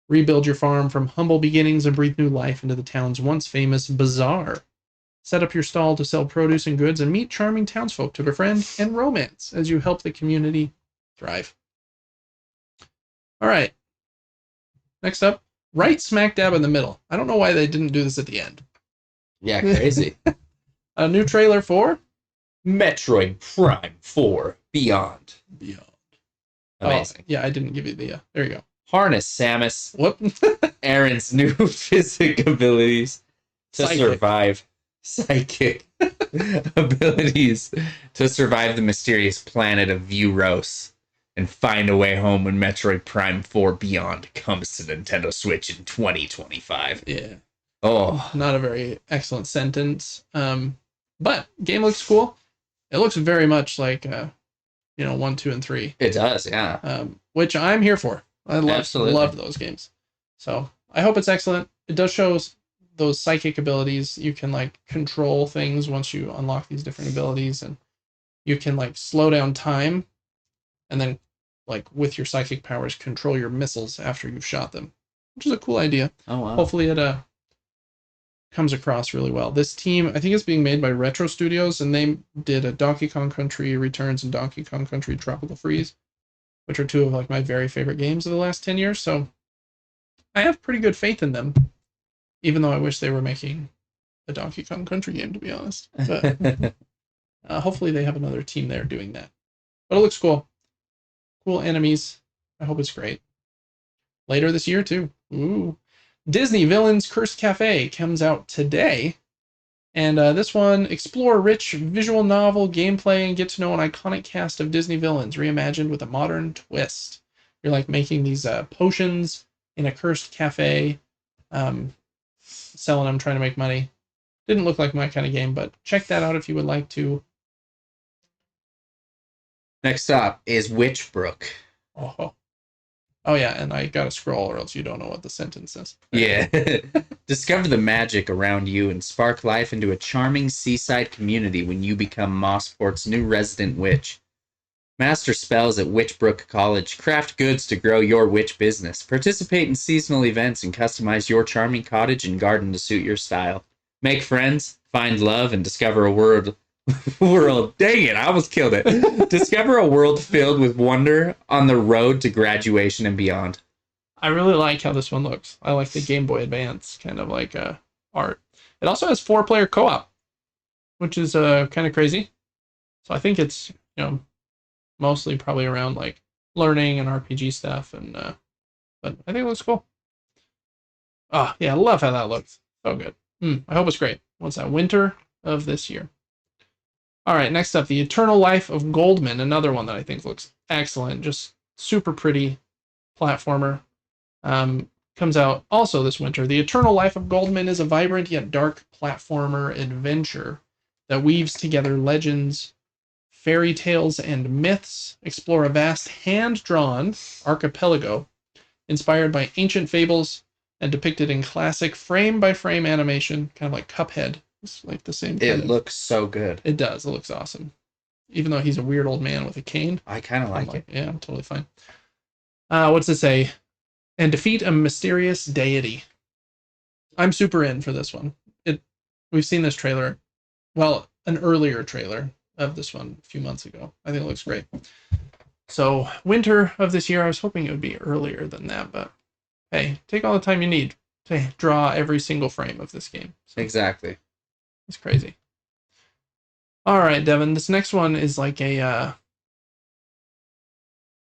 Speaker 1: Rebuild your farm from humble beginnings and breathe new life into the town's once famous bazaar. Set up your stall to sell produce and goods and meet charming townsfolk to befriend and romance as you help the community thrive. All right. Next up, right smack dab in the middle. I don't know why they didn't do this at the end.
Speaker 2: Yeah, crazy.
Speaker 1: A new trailer for
Speaker 2: Metroid Prime 4 Beyond. Amazing.
Speaker 1: Oh, yeah, I didn't give you the... there you go.
Speaker 2: Harness Samus.
Speaker 1: Whoop.
Speaker 2: Aaron's new physic abilities to survive. Psychic abilities to survive the mysterious planet of Vuros and find a way home when Metroid Prime 4 Beyond comes to Nintendo Switch in 2025.
Speaker 1: Yeah.
Speaker 2: Oh.
Speaker 1: Not a very excellent sentence. But game looks cool. It looks very much like 1, 2, and 3.
Speaker 2: It does, yeah.
Speaker 1: Which I'm here for. I love those games. So I hope it's excellent. It does show those psychic abilities. You can like control things once you unlock these different abilities, and you can like slow down time and then like with your psychic powers control your missiles after you've shot them, which is a cool idea.
Speaker 2: Oh wow.
Speaker 1: Hopefully it comes across really well. This team, I think it's being made by Retro Studios, and they did a Donkey Kong Country Returns and Donkey Kong Country Tropical Freeze, which are two of like my very favorite games of the last 10 years. So I have pretty good faith in them, even though I wish they were making a Donkey Kong Country game, to be honest. But hopefully they have another team there doing that. But it looks cool. Cool enemies. I hope it's great. Later this year, too. Ooh. Disney Villains Cursed Cafe comes out today. And this one, explore rich visual novel gameplay and get to know an iconic cast of Disney villains reimagined with a modern twist. You're like making these potions in a cursed cafe, selling them, trying to make money. Didn't look like my kind of game, but check that out if you would like to.
Speaker 2: Next up is Witchbrook.
Speaker 1: Oh yeah, and I gotta scroll or else you don't know what the sentence is.
Speaker 2: Yeah. Discover the magic around you and spark life into a charming seaside community when you become Mossport's new resident witch. Master spells at Witchbrook College. Craft goods to grow your witch business. Participate in seasonal events and customize your charming cottage and garden to suit your style. Make friends, find love, and discover a world. Dang it, I almost killed it. Discover a world filled with wonder on the road to graduation and beyond.
Speaker 1: I really like how this one looks. I like the Game Boy Advance kind of like art. It also has 4-player co-op, which is kind of crazy. So I think it's mostly probably around like learning and RPG stuff, and but I think it looks cool. Oh yeah, I love how that looks. So good. I hope it's great. What's that? Winter of this year. All right, next up, The Eternal Life of Goldman, another one that I think looks excellent. Just super pretty platformer. Comes out also this winter. The Eternal Life of Goldman is a vibrant yet dark platformer adventure that weaves together legends, fairy tales, and myths. Explore a vast hand-drawn archipelago inspired by ancient fables and depicted in classic frame-by-frame animation, kind of like Cuphead. It's like the same kind.
Speaker 2: It looks so good.
Speaker 1: It does. It looks awesome. Even though he's a weird old man with a cane.
Speaker 2: I kind of like it.
Speaker 1: Yeah, I'm totally fine. What's it say? And defeat a mysterious deity. I'm super in for this one. We've seen this trailer. Well, an earlier trailer of this one a few months ago. I think it looks great. So, winter of this year, I was hoping it would be earlier than that, but hey, take all the time you need to draw every single frame of this game. So,
Speaker 2: exactly.
Speaker 1: it's crazy. All right, Devin, this next one is like a, I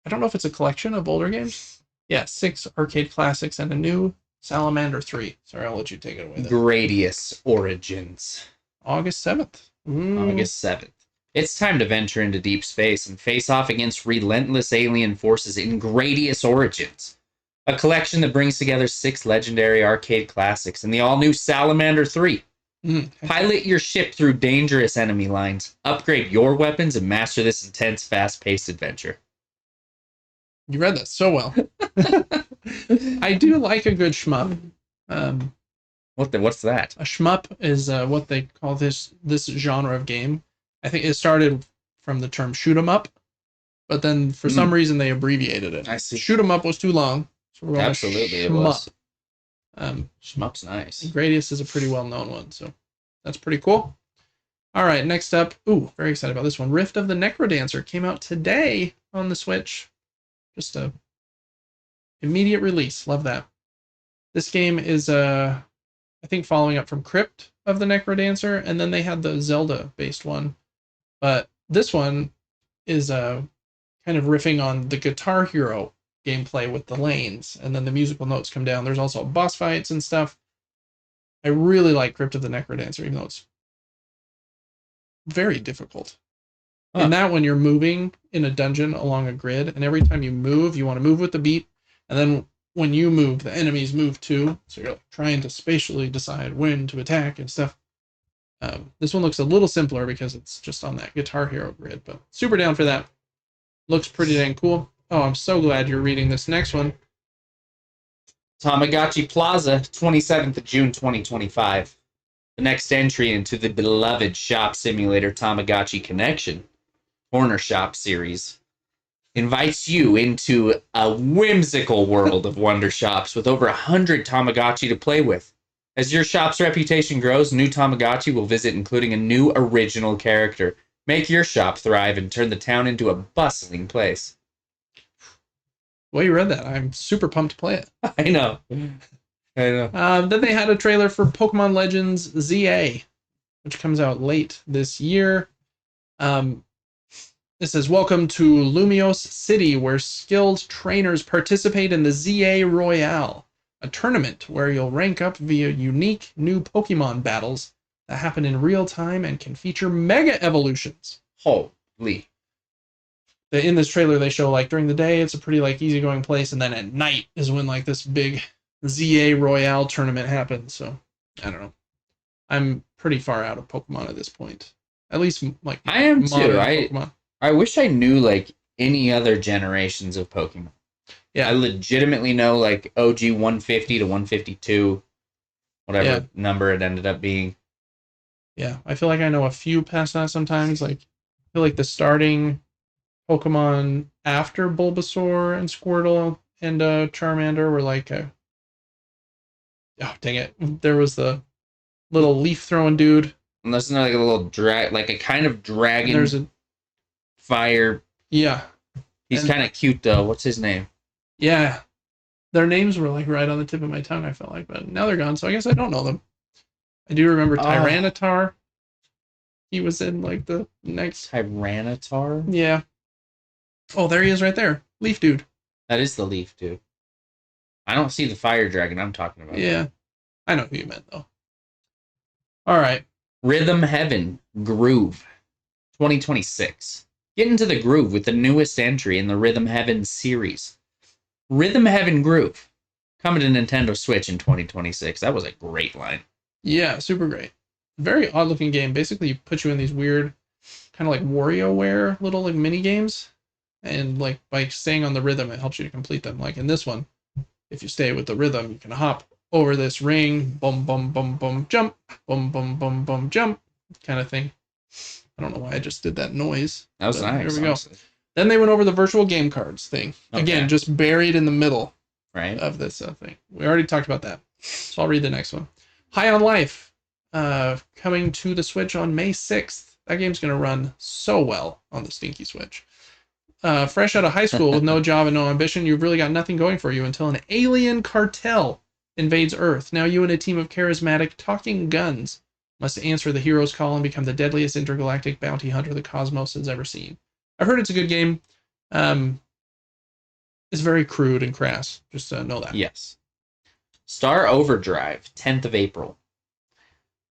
Speaker 1: don't know if it's a collection of older games. Yeah, 6 arcade classics and a new Salamander 3. Sorry, I'll let you take it away.
Speaker 2: Gradius Origins.
Speaker 1: August 7th.
Speaker 2: August 7th. It's time to venture into deep space and face off against relentless alien forces in Gradius Origins. A collection that brings together 6 legendary arcade classics and the all-new Salamander 3. Pilot your ship through dangerous enemy lines, upgrade your weapons, and master this intense, fast-paced adventure.
Speaker 1: You read that so well. I do like a good shmup.
Speaker 2: What's that?
Speaker 1: A shmup is what they call this genre of game. I think it started from the term shoot 'em up, but then for some reason they abbreviated it.
Speaker 2: I see.
Speaker 1: Shoot 'em up was too long, so we're going
Speaker 2: Absolutely, it
Speaker 1: shmup.
Speaker 2: was. Shmup's nice.
Speaker 1: Gradius is a pretty well-known one, so that's pretty cool. All right, next up. Ooh, very excited about this one. Rift of the Necrodancer came out today on the Switch. Just a immediate release. Love that. This game is, I think, following up from Crypt of the Necrodancer, and then they had the Zelda-based one But this one is kind of riffing on the Guitar Hero gameplay with the lanes, and then the musical notes come down. There's also boss fights and stuff. I really like Crypt of the Necrodancer, even though it's very difficult. In that one, you're moving in a dungeon along a grid, and every time you move, you want to move with the beat, and then when you move, the enemies move too, so you're like trying to spatially decide when to attack and stuff. This one looks a little simpler because it's just on that Guitar Hero grid, but super down for that. Looks pretty dang cool. Oh, I'm so glad you're reading this next one.
Speaker 2: Tamagotchi Plaza, 27th of June, 2025. The next entry into the beloved shop simulator Tamagotchi Connection Corner Shop series invites you into a whimsical world of wonder shops with over 100 Tamagotchi to play with. As your shop's reputation grows, new Tamagotchi will visit, including a new original character. Make your shop thrive and turn the town into a bustling place.
Speaker 1: Well, you read that. I'm super pumped to play it.
Speaker 2: I know.
Speaker 1: Then they had a trailer for Pokemon Legends ZA, which comes out late this year. It says, welcome to Lumiose City, where skilled trainers participate in the ZA Royale, a tournament where you'll rank up via unique new Pokemon battles that happen in real time and can feature mega evolutions.
Speaker 2: Holy.
Speaker 1: In this trailer, they show, like, during the day, it's a pretty, like, easygoing place, and then at night is when, like, this big ZA Royale tournament happens, so, I don't know. I'm pretty far out of Pokemon at this point. At least, like,
Speaker 2: I am too. I wish I knew, like, any other generations of Pokemon. Yeah. I legitimately know, like, OG 150 to 152, whatever number it ended up being.
Speaker 1: Yeah, I feel like I know a few past that sometimes. Like, I feel like the starting Pokemon after Bulbasaur and Squirtle and Charmander were like, oh, dang it. There was the little leaf-throwing dude.
Speaker 2: And there's like a little like a kind of dragon.
Speaker 1: There's a
Speaker 2: fire.
Speaker 1: Yeah.
Speaker 2: He's kind of cute, though. What's his name?
Speaker 1: Yeah. Their names were, like, right on the tip of my tongue, I felt like. But now they're gone, so I guess I don't know them. I do remember Tyranitar. He was in, like, the next...
Speaker 2: Tyranitar?
Speaker 1: Yeah. Oh, there he is right there. Leaf Dude.
Speaker 2: That is the Leaf Dude. I don't see the fire dragon I'm talking about.
Speaker 1: Yeah. I know who you meant, though. All right.
Speaker 2: Rhythm Heaven Groove 2026. Get into the groove with the newest entry in the Rhythm Heaven series. Rhythm Heaven Groove. Coming to Nintendo Switch in 2026. That was a great line.
Speaker 1: Yeah, super great. Very odd looking game. Basically, put you in these weird, kind of like WarioWare little like mini games. And like by staying on the rhythm, it helps you to complete them. Like in this one, if you stay with the rhythm, you can hop over this ring, bum, bum, bum, bum, jump, bum, bum, bum, bum, jump, kind of thing. I don't know why I just did that noise.
Speaker 2: That was nice.
Speaker 1: There we go. Honestly. Then they went over the virtual game cards thing. Okay. Again, just buried in the middle of this thing. We already talked about that. So I'll read the next one. High on Life, coming to the Switch on May 6th. That game's going to run so well on the stinky Switch. Fresh out of high school with no job and no ambition, you've really got nothing going for you until an alien cartel invades Earth. Now you and a team of charismatic talking guns must answer the hero's call and become the deadliest intergalactic bounty hunter the cosmos has ever seen. I've heard it's a good game. It's very crude and crass. Just know that.
Speaker 2: Yes. Star Overdrive, 10th of April.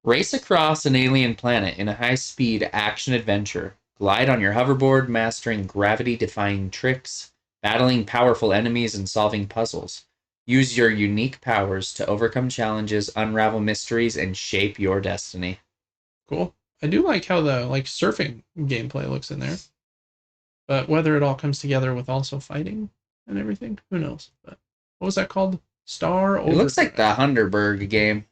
Speaker 2: Race across an alien planet in a high-speed action-adventure. Glide on your hoverboard, mastering gravity-defying tricks, battling powerful enemies, and solving puzzles. Use your unique powers to overcome challenges, unravel mysteries, and shape your destiny.
Speaker 1: Cool. I do like how the surfing gameplay looks in there. But whether it all comes together with also fighting and everything, who knows? But what was that called? Star Overdrive.
Speaker 2: It looks like the Hinterberg game.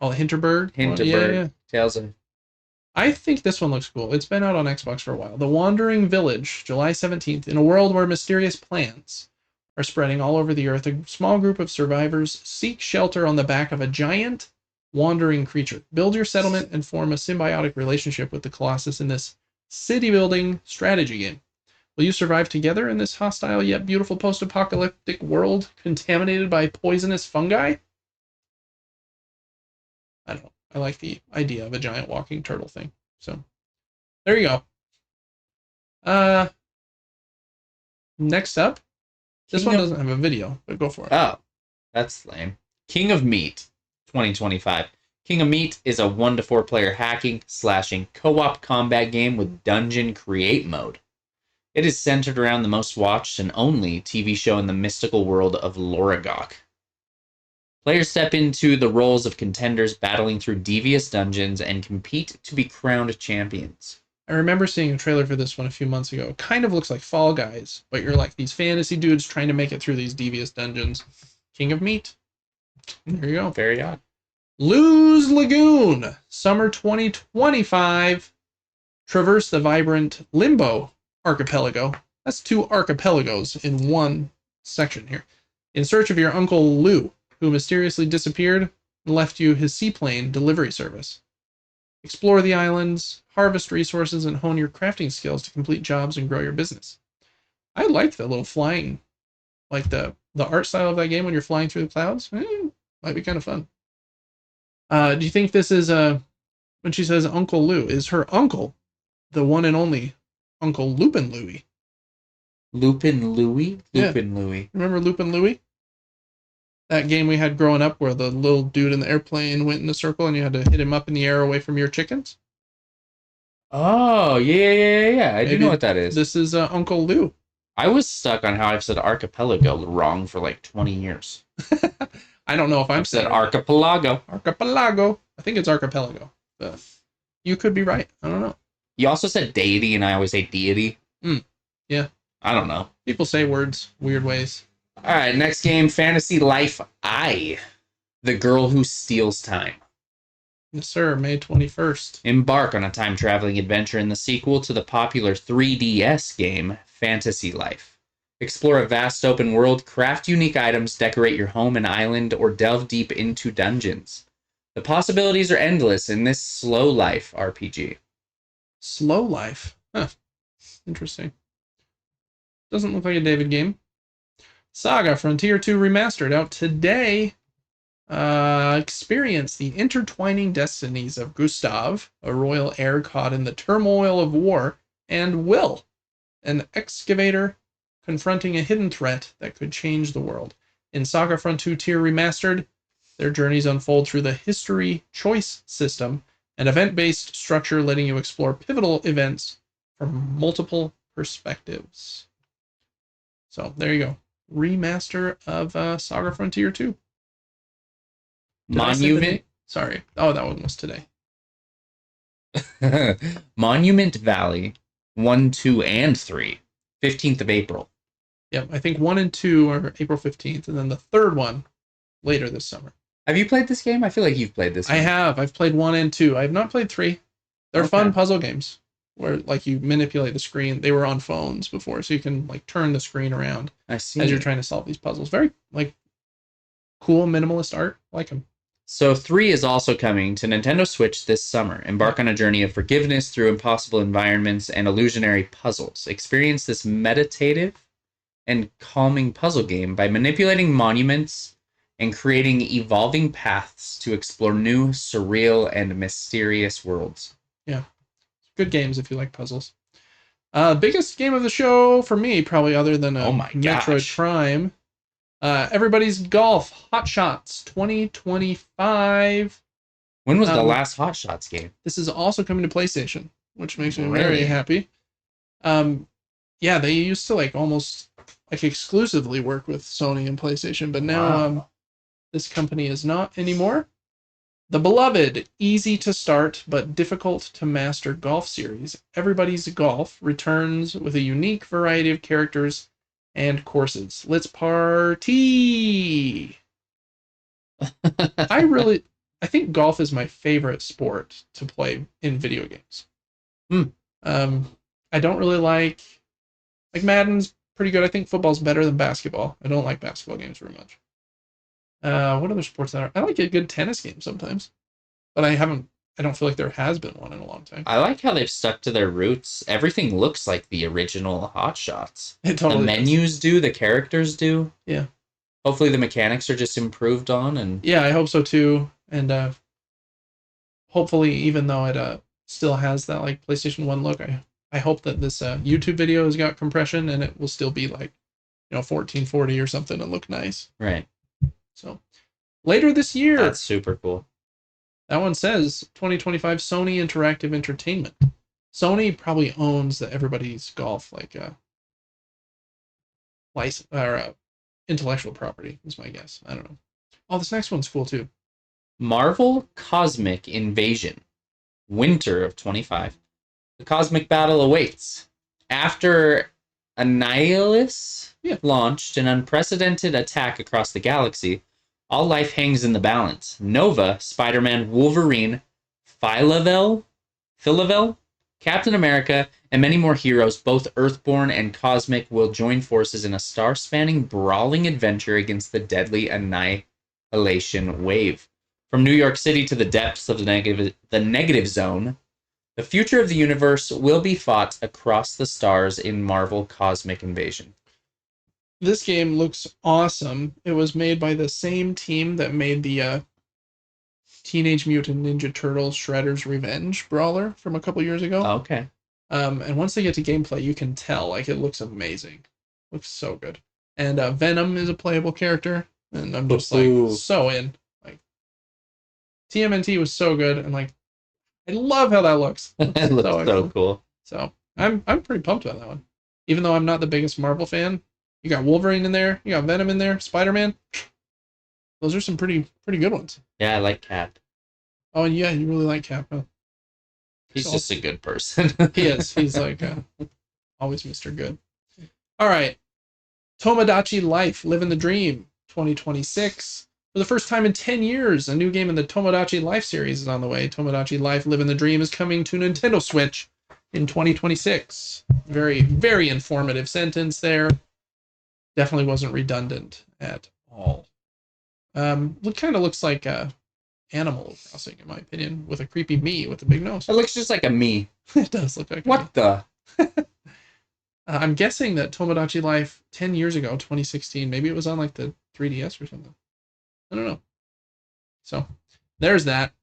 Speaker 1: Oh, Hinterberg?
Speaker 2: Hinterberg.
Speaker 1: Yeah.
Speaker 2: Tales of...
Speaker 1: I think this one looks cool. It's been out on Xbox for a while. The Wandering Village, July 17th. In a world where mysterious plants are spreading all over the earth, a small group of survivors seek shelter on the back of a giant wandering creature. Build your settlement and form a symbiotic relationship with the Colossus in this city-building strategy game. Will you survive together in this hostile yet beautiful post-apocalyptic world contaminated by poisonous fungi? I don't know. I like the idea of a giant walking turtle thing. So there you go. Next up, this one doesn't have a video, but go for it.
Speaker 2: Oh, that's lame. King of Meat, 2025. King of Meat is a 1 to 4 player hacking, slashing, co-op combat game with dungeon create mode. It is centered around the most watched and only TV show in the mystical world of Loragok. Players step into the roles of contenders battling through devious dungeons and compete to be crowned champions.
Speaker 1: I remember seeing a trailer for this one a few months ago. It kind of looks like Fall Guys, but you're like these fantasy dudes trying to make it through these devious dungeons. King of Meat. There you go.
Speaker 2: Very odd.
Speaker 1: Lose Lagoon, summer 2025. Traverse the vibrant Limbo archipelago. That's 2 archipelagos in one section here. In search of your Uncle Lou, who mysteriously disappeared and left you his seaplane delivery service. Explore the islands, harvest resources, and hone your crafting skills to complete jobs and grow your business. I like the little flying, like the art style of that game when you're flying through the clouds. Might be kind of fun. Do you think this is when she says Uncle Lou, is her uncle the one and only Uncle Lupin Louie?
Speaker 2: Lupin Louie? Lupin
Speaker 1: Yeah.
Speaker 2: Louie.
Speaker 1: Remember Lupin Louie? That game we had growing up where the little dude in the airplane went in a circle and you had to hit him up in the air away from your chickens?
Speaker 2: Oh, yeah. I do know what that is.
Speaker 1: This is Uncle Lou.
Speaker 2: I was stuck on how I've said archipelago wrong for like 20 years.
Speaker 1: I don't know if
Speaker 2: I've said archipelago.
Speaker 1: Archipelago. I think it's archipelago. But you could be right. I don't know.
Speaker 2: You also said deity, and I always say deity.
Speaker 1: Yeah.
Speaker 2: I don't know.
Speaker 1: People say words weird ways.
Speaker 2: All right, next game, Fantasy Life I, The Girl Who Steals Time.
Speaker 1: Yes, sir. May 21st.
Speaker 2: Embark on a time-traveling adventure in the sequel to the popular 3DS game, Fantasy Life. Explore a vast open world, craft unique items, decorate your home and island, or delve deep into dungeons. The possibilities are endless in this slow life RPG.
Speaker 1: Slow Life. Huh. Interesting. Doesn't look like a David game. Saga Frontier 2 Remastered out today. Experience the intertwining destinies of Gustav, a royal heir caught in the turmoil of war, and Will, an excavator confronting a hidden threat that could change the world. In Saga Frontier Remastered, their journeys unfold through the history choice system, an event-based structure letting you explore pivotal events from multiple perspectives. So there you go. Remaster of Saga Frontier 2.
Speaker 2: Monument.
Speaker 1: Sorry. Oh, that one was today.
Speaker 2: Monument Valley 1, 2, and 3. 15th of April.
Speaker 1: Yep, I think 1 and 2 are April 15th, and then the third one later this summer.
Speaker 2: Have you played this game? I feel like you've played this game.
Speaker 1: I have. I've played 1 and 2. I have not played 3. They're fun puzzle games where like you manipulate the screen. They were on phones before, so you can like turn the screen around as you're trying to solve these puzzles. Very like cool minimalist art. I like them.
Speaker 2: So 3 is also coming to Nintendo Switch this summer. Embark on a journey of forgiveness through impossible environments and illusionary puzzles. Experience this meditative and calming puzzle game by manipulating monuments and creating evolving paths to explore new, surreal, and mysterious worlds.
Speaker 1: Yeah. Good games if you like puzzles. Biggest game of the show for me, probably other than Metroid Prime. Everybody's Golf Hot Shots 2025.
Speaker 2: When was the last Hot Shots game?
Speaker 1: This is also coming to PlayStation, which makes me very happy. Yeah, they used to like almost like exclusively work with Sony and PlayStation, but now this company is not anymore. The beloved, easy to start but difficult to master golf series, Everybody's Golf, returns with a unique variety of characters and courses. Let's party! I think golf is my favorite sport to play in video games. I don't really like Madden's pretty good. I think football's better than basketball. I don't like basketball games very much. What other sports are? I like a good tennis game sometimes, but I don't feel like there has been one in a long time.
Speaker 2: I like how they've stuck to their roots. Everything looks like the original Hot Shots.
Speaker 1: It totally
Speaker 2: the menus do, the characters do.
Speaker 1: Yeah.
Speaker 2: Hopefully the mechanics are just improved on, and
Speaker 1: yeah, I hope so too. And hopefully, even though it still has that like PlayStation 1 look. I hope that this YouTube video has got compression and it will still be like, 1440 or something and look nice.
Speaker 2: Right.
Speaker 1: So later this year.
Speaker 2: That's super cool.
Speaker 1: That one says 2025 Sony Interactive Entertainment. Sony probably owns everybody's golf license or intellectual property is my guess. I don't know. Oh, this next one's cool too.
Speaker 2: Marvel Cosmic Invasion, winter of 25. The cosmic battle awaits. After Annihilus launched an unprecedented attack across the galaxy, all life hangs in the balance. Nova, Spider-Man, Wolverine, Phyla-Vell, Captain America, and many more heroes, both Earthborn and Cosmic, will join forces in a star-spanning brawling adventure against the deadly Annihilation Wave. From New York City to the depths of the negative zone, the future of the universe will be fought across the stars in Marvel Cosmic Invasion.
Speaker 1: This game looks awesome. It was made by the same team that made the Teenage Mutant Ninja Turtles Shredder's Revenge brawler from a couple years ago.
Speaker 2: Oh, okay.
Speaker 1: And once they get to gameplay, you can tell, like, it looks amazing. Looks so good. And Venom is a playable character, and I'm just like so in. Like, TMNT was so good, and like, I love how that looks.
Speaker 2: It looks so cool.
Speaker 1: So I'm pretty pumped about that one. Even though I'm not the biggest Marvel fan, you got Wolverine in there, you got Venom in there, Spider-Man. Those are some pretty good ones.
Speaker 2: Yeah, I like Cap.
Speaker 1: Oh, and yeah, you really like Cap, huh?
Speaker 2: He's just a good person.
Speaker 1: He is. He's like always Mr. Good. All right. Tomodachi Life, Living the Dream, 2026. For the first time in 10 years, a new game in the Tomodachi Life series is on the way. Tomodachi Life, Living the Dream is coming to Nintendo Switch in 2026. Very, very informative sentence there. Definitely wasn't redundant at all. It kind of looks like Animal Crossing, in my opinion, with a creepy me with a big nose.
Speaker 2: It looks just like a me.
Speaker 1: It does look like
Speaker 2: what the?
Speaker 1: I'm guessing that Tomodachi Life 10 years ago, 2016, maybe it was on like the 3DS or something. I don't know. So there's that.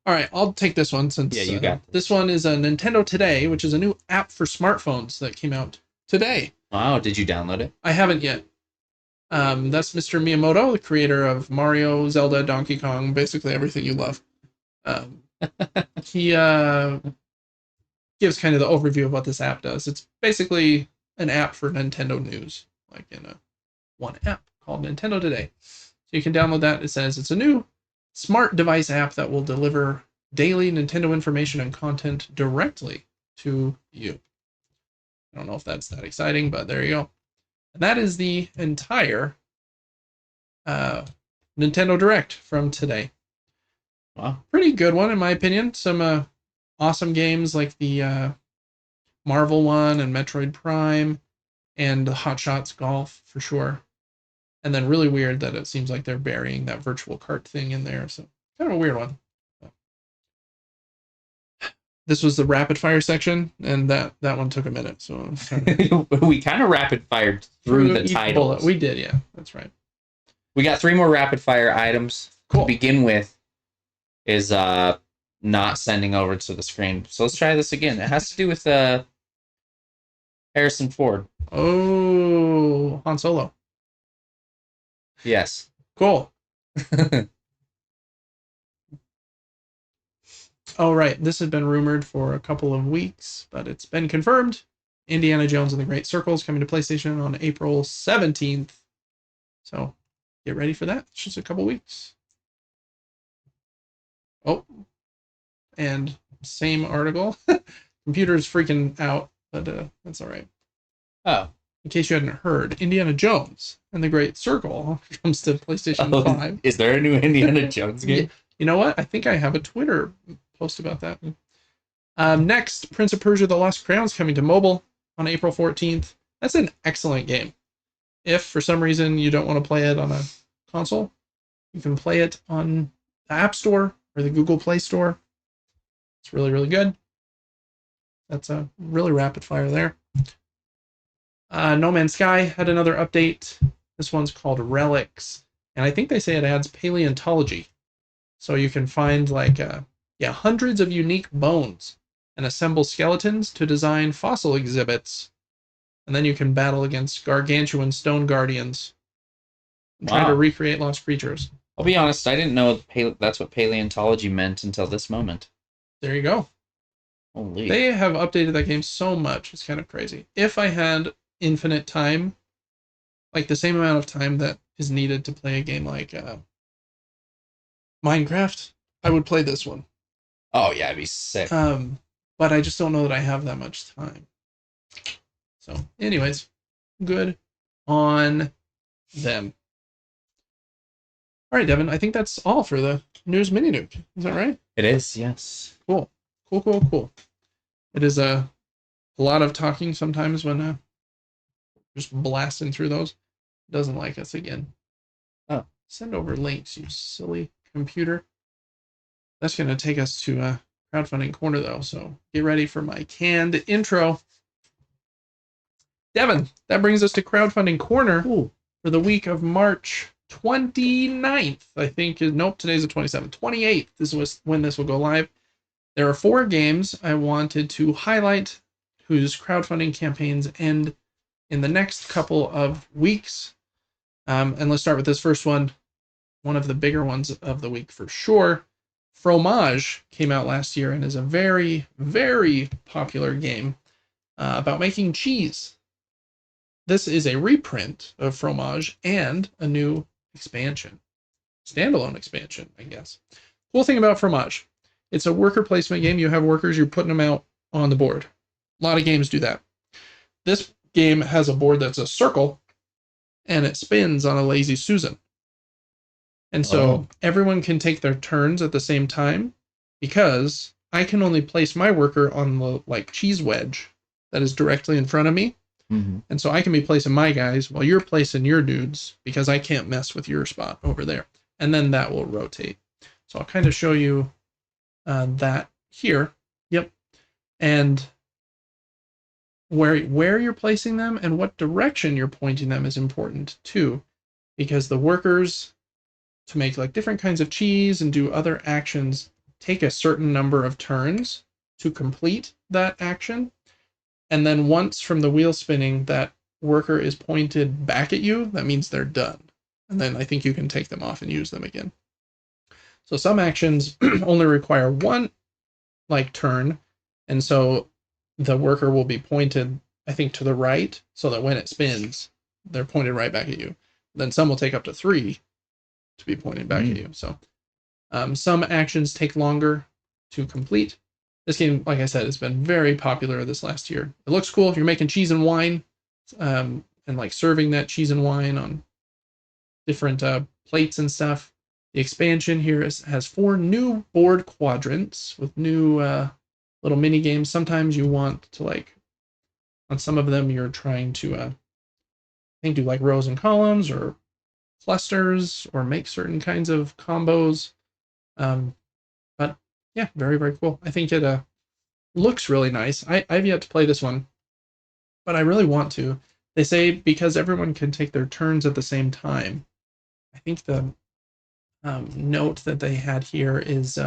Speaker 1: All right, I'll take this one since
Speaker 2: you got
Speaker 1: this one is a Nintendo Today, which is a new app for smartphones that came out today.
Speaker 2: Wow, did you download it?
Speaker 1: I haven't yet. That's Mr. Miyamoto, the creator of Mario, Zelda, Donkey Kong, basically everything you love. He gives kind of the overview of what this app does. It's basically an app for Nintendo news, like in one app called Nintendo Today. So you can download that. It says it's a new smart device app that will deliver daily Nintendo information and content directly to you. I don't know if that's that exciting, but there you go. And that is the entire Nintendo Direct from today.
Speaker 2: Wow.
Speaker 1: Pretty good one, in my opinion. Some awesome games like the Marvel one and Metroid Prime and the Hot Shots Golf for sure. And then really weird that it seems like they're burying that virtual cart thing in there. So kind of a weird one. This was the rapid fire section, and that one took a minute. So
Speaker 2: we kind of rapid fired through the titles.
Speaker 1: We did, yeah. That's right.
Speaker 2: We got 3 more rapid fire items.
Speaker 1: Cool.
Speaker 2: To begin with is not sending over to the screen. So let's try this again. It has to do with Harrison Ford.
Speaker 1: Oh, Han Solo.
Speaker 2: Yes.
Speaker 1: Cool. Oh, right. This had been rumored for a couple of weeks, but it's been confirmed. Indiana Jones and the Great Circle is coming to PlayStation on April 17th. So get ready for that. It's just a couple weeks. Oh, and same article. Computer's freaking out, but that's all right.
Speaker 2: Oh.
Speaker 1: In case you hadn't heard, Indiana Jones and the Great Circle comes to PlayStation 5.
Speaker 2: Is there a new Indiana Jones game?
Speaker 1: Yeah. You know what? I think I have a Twitter post about that. Next, Prince of Persia: The Lost Crown's coming to mobile on April 14th. That's an excellent game. If, for some reason, you don't want to play it on a console, you can play it on the App Store or the Google Play Store. It's really, really good. That's a really rapid fire there. No Man's Sky had another update. This one's called Relics. And I think they say it adds paleontology. So you can find like Yeah, hundreds of unique bones and assemble skeletons to design fossil exhibits. And then you can battle against gargantuan stone guardians and try to recreate lost creatures.
Speaker 2: I'll be honest, I didn't know that's what paleontology meant until this moment.
Speaker 1: There you go.
Speaker 2: Holy.
Speaker 1: They have updated that game so much. It's kind of crazy. If I had infinite time, like the same amount of time that is needed to play a game like Minecraft, I would play this one.
Speaker 2: Oh, yeah, it'd be sick.
Speaker 1: But I just don't know that I have that much time. So, anyways, good on them. All right, Devin, I think that's all for the news Mini-Nuke. Is that right?
Speaker 2: It is, yes.
Speaker 1: Cool. It is a lot of talking sometimes when just blasting through those. It doesn't like us again. Oh, send over links, you silly computer. That's going to take us to Crowdfunding Corner, though, so get ready for my canned intro. Devin, that brings us to Crowdfunding Corner for the week of March 29th. I think, nope, today's the 27th. 28th is when this will go live. There are 4 games I wanted to highlight whose crowdfunding campaigns end in the next couple of weeks. And let's start with this first one of the bigger ones of the week for sure. Fromage came out last year and is a very, very popular game about making cheese. This is a reprint of Fromage and a new expansion. Standalone expansion, I guess. Cool thing about Fromage, it's a worker placement game. You have workers, you're putting them out on the board. A lot of games do that. This game has a board that's a circle, and it spins on a Lazy Susan. And so everyone can take their turns at the same time, because I can only place my worker on the cheese wedge that is directly in front of me. Mm-hmm. And so I can be placing my guys while you're placing your dudes, because I can't mess with your spot over there. And then that will rotate. So I'll kind of show you that here. Yep. And where you're placing them and what direction you're pointing them is important too, because the workers, to make different kinds of cheese and do other actions, take a certain number of turns to complete that action. And then once from the wheel spinning, that worker is pointed back at you, that means they're done. And then I think you can take them off and use them again. So some actions only require one turn, and so the worker will be pointed, I think, to the right, so that when it spins, they're pointed right back at you. Then some will take up to 3 to be pointed back at you. So some actions take longer to complete. This game, like I said, has been very popular this last year. It looks cool if you're making cheese and wine, and serving that cheese and wine on different plates and stuff. The expansion here has 4 new board quadrants with new little mini games. Sometimes you want to on some of them you're trying to I think do rows and columns or clusters or make certain kinds of combos. But yeah, very, very cool. I think it looks really nice. I've yet to play this one, but I really want to. They say because everyone can take their turns at the same time. I think the note that they had here is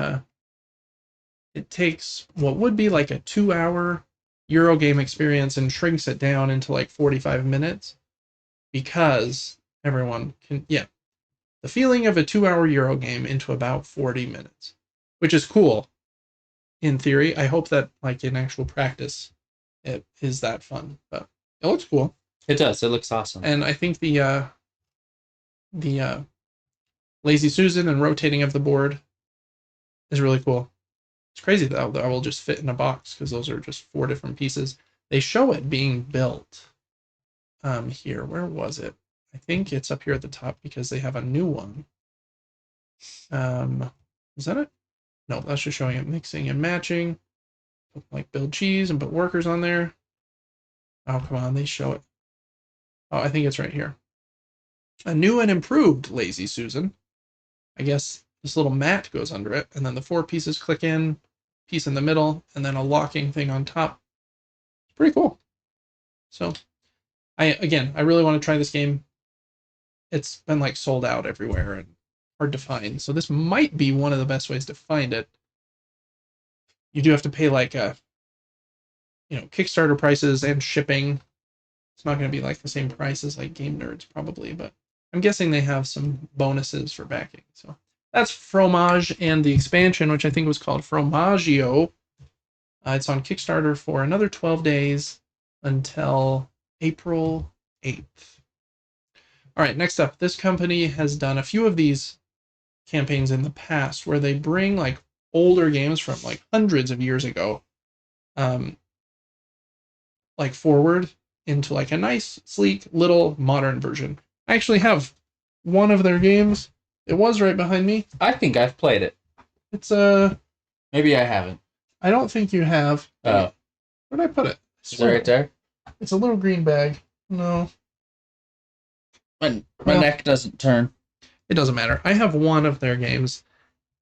Speaker 1: it takes what would be a 2-hour Eurogame experience and shrinks it down into 45 minutes, because everyone can, the feeling of a 2-hour Eurogame into about 40 minutes, which is cool in theory. I hope that in actual practice it is that fun, but it looks cool.
Speaker 2: It does. It looks awesome.
Speaker 1: And I think the Lazy Susan and rotating of the board is really cool. It's crazy that will just fit in a box, because those are just 4 different pieces. They show it being built here. Where was it? I think it's up here at the top, because they have a new one. Is that it? No, that's just showing it mixing and matching. Build cheese and put workers on there. Oh, come on, they show it. Oh, I think it's right here. A new and improved Lazy Susan. I guess this little mat goes under it, and then the 4 pieces click in, piece in the middle, and then a locking thing on top. It's pretty cool. So, I really want to try this game. It's been sold out everywhere and hard to find. So this might be one of the best ways to find it. you do have to pay like Kickstarter prices and shipping. It's not going to be like the same price as like Game Nerds probably, but I'm guessing they have some bonuses for backing. So that's Fromage and the expansion, which I think was called Fromaggio. It's on Kickstarter for another 12 days until April 8th. All right, next up, this company has done a few of these campaigns in the past where they bring like older games from like hundreds of years ago, like forward into like a nice, sleek, little modern version. I actually have one of their games. It was right behind me.
Speaker 2: I think I've played it.
Speaker 1: It's
Speaker 2: maybe I haven't.
Speaker 1: I don't think you have.
Speaker 2: Oh.
Speaker 1: Where did I put it?
Speaker 2: Is it right there?
Speaker 1: It's a little green bag. No.
Speaker 2: My neck doesn't turn.
Speaker 1: It doesn't matter. I have one of their games.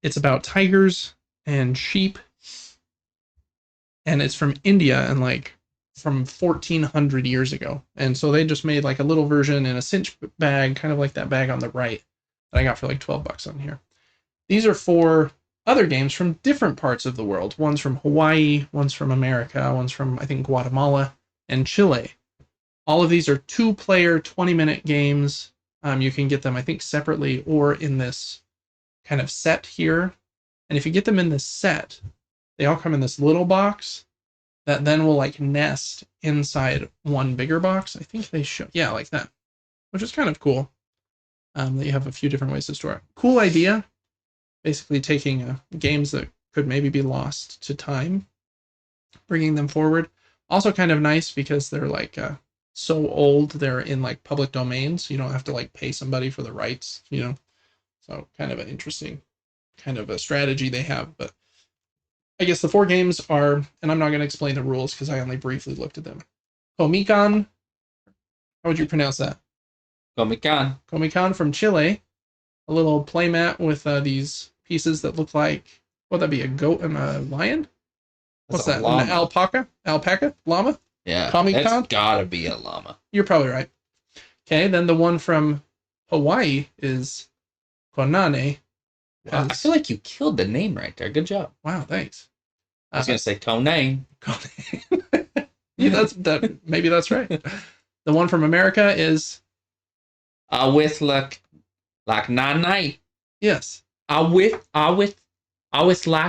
Speaker 1: It's about tigers and sheep. And it's from India and like from 1400 years ago. And so they just made like a little version in a cinch bag, kind of like that bag on the right that I got for like $12 on here. These are 4 other games from different parts of the world. One's from Hawaii, one's from America, one's from, I think, Guatemala and Chile. All of these are 2-player, 20-minute games. You can get them, I think, separately or in this kind of set here. And if you get them in this set, they all come in this little box that then will like nest inside one bigger box. I think they show, yeah, like that, which is kind of cool. That you have a few different ways to store it. Cool idea. Basically taking games that could maybe be lost to time, bringing them forward. Also kind of nice because they're like so old, they're in like public domains. So you don't have to like pay somebody for the rights, So kind of an interesting kind of a strategy they have. But I guess the 4 games are, and I'm not going to explain the rules because I only briefly looked at them. Comican. How would you pronounce that?
Speaker 2: Comican.
Speaker 1: Comican from Chile. A little playmat with these pieces that look like, would that be a goat and a lion? What's that? An alpaca? Alpaca? Llama?
Speaker 2: Yeah,
Speaker 1: Comic-Con?
Speaker 2: That's gotta be a llama.
Speaker 1: You're probably right. Okay, then the one from Hawaii is Konane.
Speaker 2: Wow, I feel like you killed the name right there. Good job.
Speaker 1: Wow, thanks.
Speaker 2: I was gonna say Konane.
Speaker 1: Yeah, maybe that's right. The one from America is
Speaker 2: with like nanai.
Speaker 1: Yes.
Speaker 2: With like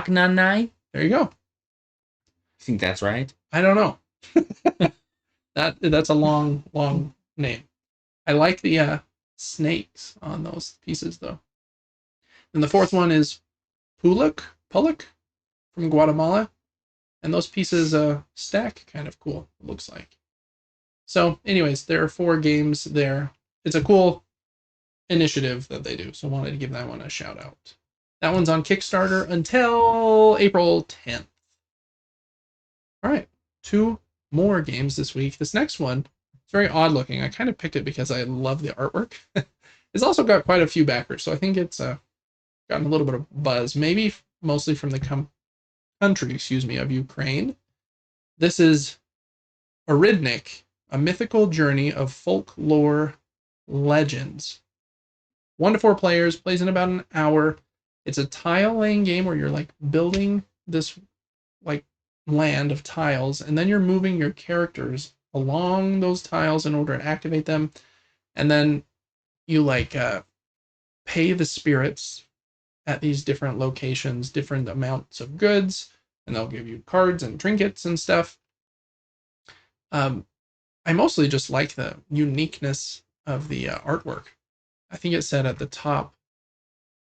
Speaker 2: nanai.
Speaker 1: There you go.
Speaker 2: You think that's right?
Speaker 1: I don't know. That's a long name. I like the snakes on those pieces though. And the 4th one is Puluk from Guatemala. And those pieces stack kind of cool, it looks like. So anyways, there are 4 games there. It's a cool initiative that they do, so I wanted to give that one a shout out. That one's on Kickstarter until April 10th. All right, 2 more games this week. This next one is very odd looking. I kind of picked it because I love the artwork. It's also got quite a few backers, so I think it's gotten a little bit of buzz, maybe mostly from the country, of Ukraine. This is Aridnik, a mythical journey of folklore legends. 1 to 4 players, plays in about an hour. It's a tile laying game where you're like building this like land of tiles, and then you're moving your characters along those tiles in order to activate them. And then you like pay the spirits at these different locations, different amounts of goods, and they'll give you cards and trinkets and stuff. I mostly just like the uniqueness of the artwork. I think it said at the top,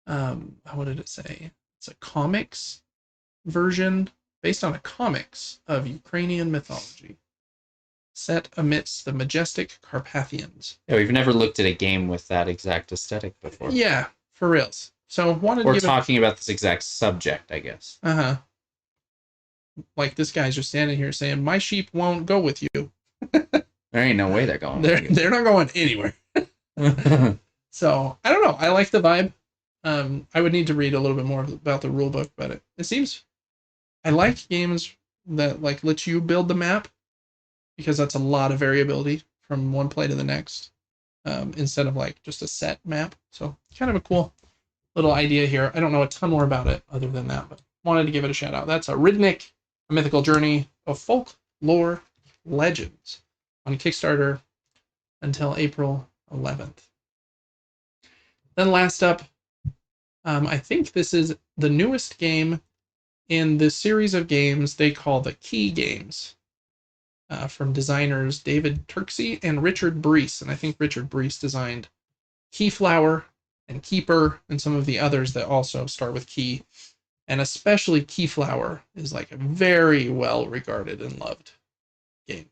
Speaker 1: what did it say? It's a comics version based on a comics of Ukrainian mythology, set amidst the majestic Carpathians.
Speaker 2: Yeah, we've never looked at a game with that exact aesthetic before.
Speaker 1: Yeah, for reals. So wanted
Speaker 2: We're
Speaker 1: to give
Speaker 2: talking about this exact subject, I guess.
Speaker 1: Like this guy's just standing here saying, "My sheep won't go with you."
Speaker 2: There ain't no way they're going.
Speaker 1: They're not going anywhere. So I don't know. I like the vibe. I would need to read a little bit more about the rule book, but it seems. I like games that like let you build the map, because that's a lot of variability from one play to the next, instead of like just a set map. So kind of a cool little idea here. I don't know a ton more about it other than that, but wanted to give it a shout out. That's a Rhythmic, a mythical journey of folklore legends on Kickstarter until April 11th. Then last up, I think this is the newest game in this series of games they call the Key games, from designers David Turksey and Richard Breese. And I think Richard Breese designed Keyflower and Keeper and some of the others that also start with Key. And especially Keyflower is like a very well regarded and loved game.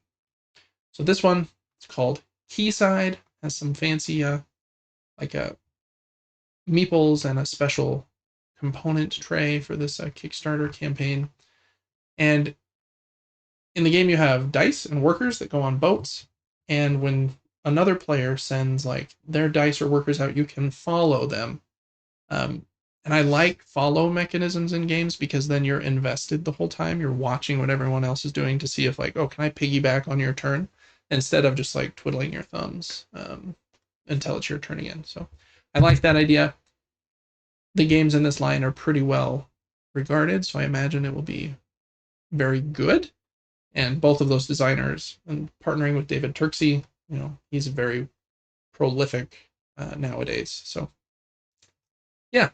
Speaker 1: So this one, it's called Quayside, has some fancy like a meeples and a special component tray for this Kickstarter campaign. And in the game you have dice and workers that go on boats, and when another player sends like their dice or workers out, you can follow them. And I like follow mechanisms in games because then you're invested the whole time. You're watching what everyone else is doing to see if like, oh, can I piggyback on your turn? Instead of just like twiddling your thumbs until it's your turn again. So I like that idea. The games in this line are pretty well regarded, so I imagine it will be very good. And both of those designers, and partnering with David Turksey, you know, he's very prolific nowadays. So yeah,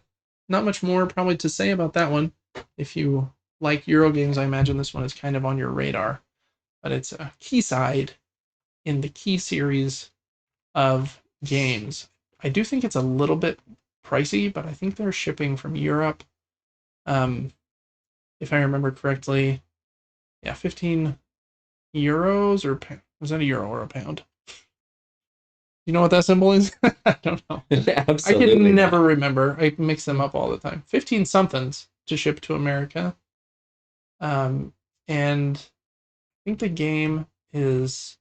Speaker 1: not much more probably to say about that one. If you like Euro games, I imagine this one is kind of on your radar. But it's a Quayside in the Key series of games. I do think it's a little bit pricey, but I think they're shipping from Europe. If I remember correctly, yeah, 15 euros, or was that a euro or a pound? You know what that symbol is? I don't know.
Speaker 2: Absolutely.
Speaker 1: I can never remember. I mix them up all the time. 15 somethings to ship to America. And I think the game is,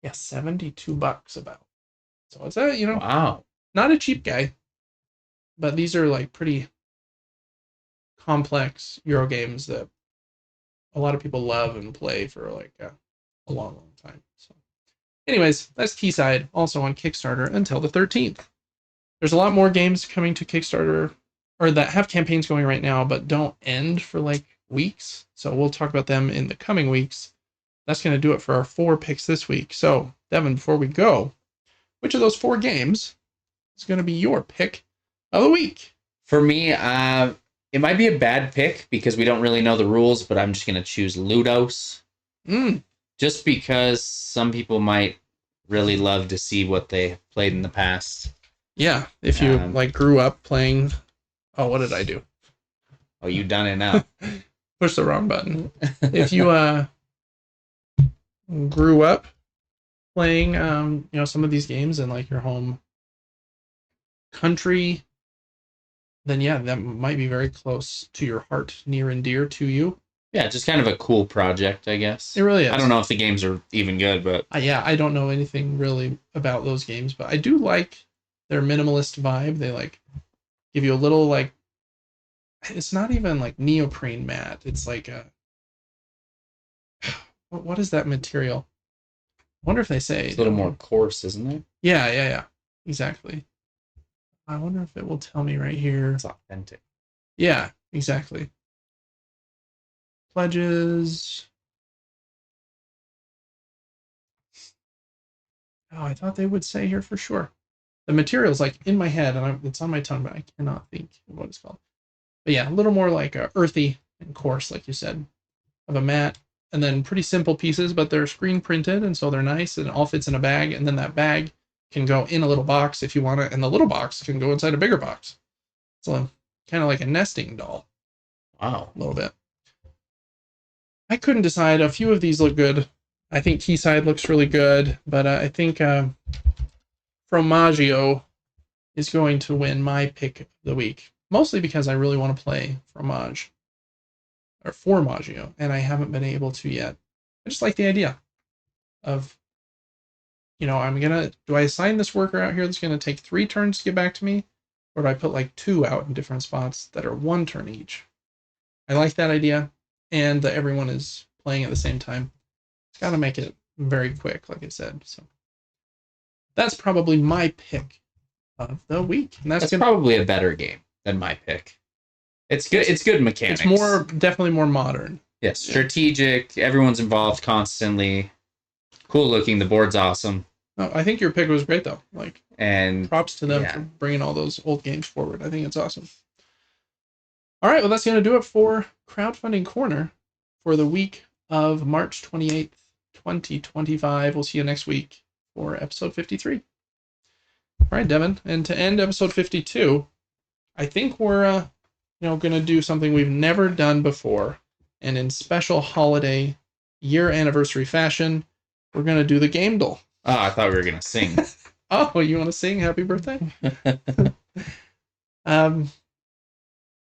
Speaker 1: yeah, $72 about. So it's a, you know,
Speaker 2: wow,
Speaker 1: not a cheap guy, but these are like pretty complex Euro games that a lot of people love and play for like a long, long time. So anyways, that's Quayside, also on Kickstarter until the 13th. There's a lot more games coming to Kickstarter, or that have campaigns going right now, but don't end for like weeks. So we'll talk about them in the coming weeks. That's going to do it for our 4 picks this week. So, Devin, before we go, which of those 4 games is going to be your pick of the week?
Speaker 2: For me, it might be a bad pick because we don't really know the rules, but I'm just going to choose Ludos. Just because some people might really love to see what they played in the past.
Speaker 1: Yeah, if you like grew up playing... Oh, what did I do?
Speaker 2: Oh, you done it now.
Speaker 1: Push the wrong button. If you grew up playing you know, some of these games in like your home country, then yeah, that might be very close to your heart, near and dear to you.
Speaker 2: Yeah, just kind of a cool project, I guess.
Speaker 1: It really is.
Speaker 2: I don't know if the games are even good, but
Speaker 1: yeah, I don't know anything really about those games, but I do like their minimalist vibe. They like give you a little like, it's not even like neoprene mat. It's like a, what is that material? I wonder if they say
Speaker 2: it's a little more coarse, isn't it?
Speaker 1: Yeah, exactly. I wonder if it will tell me right here.
Speaker 2: It's authentic.
Speaker 1: Yeah, exactly. Pledges. Oh, I thought they would say here for sure. The material's like in my head, and it's on my tongue, but I cannot think of what it's called. But yeah, a little more like earthy and coarse, like you said, of a mat. And then pretty simple pieces, but they're screen printed, and so they're nice, and it all fits in a bag. And then that bag can go in a little box if you want it, and the little box can go inside a bigger box. So kind of like a nesting doll.
Speaker 2: Wow.
Speaker 1: A little bit. I couldn't decide. A few of these look good. I think Quayside looks really good, but I think Fromaggio is going to win my pick of the week. Mostly because I really want to play Fromage. Or Formaggio, and I haven't been able to yet. I just like the idea of, you know, do I assign this worker out here that's going to take 3 turns to get back to me? Or do I put like 2 out in different spots that are 1 turn each? I like that idea, and that everyone is playing at the same time. It's got to make it very quick, like I said. So that's probably my pick of the week. And that's
Speaker 2: probably a better game than my pick. It's good. It's good mechanics.
Speaker 1: It's definitely more modern.
Speaker 2: Yes, strategic. Everyone's involved constantly. Cool looking. The board's awesome.
Speaker 1: Oh, I think your pick was great though.
Speaker 2: And
Speaker 1: props to them for bringing all those old games forward. I think it's awesome. All right, well, that's going to do it for Crowdfunding Corner for the week of March 28th, 2025. We'll see you next week for episode 53. All right, Devin. And to end episode 52, I think we're going to do something we've never done before. And in special holiday year anniversary fashion, we're going to do the Gamedle.
Speaker 2: Oh, I thought we were going to sing.
Speaker 1: Oh, you want to sing Happy Birthday?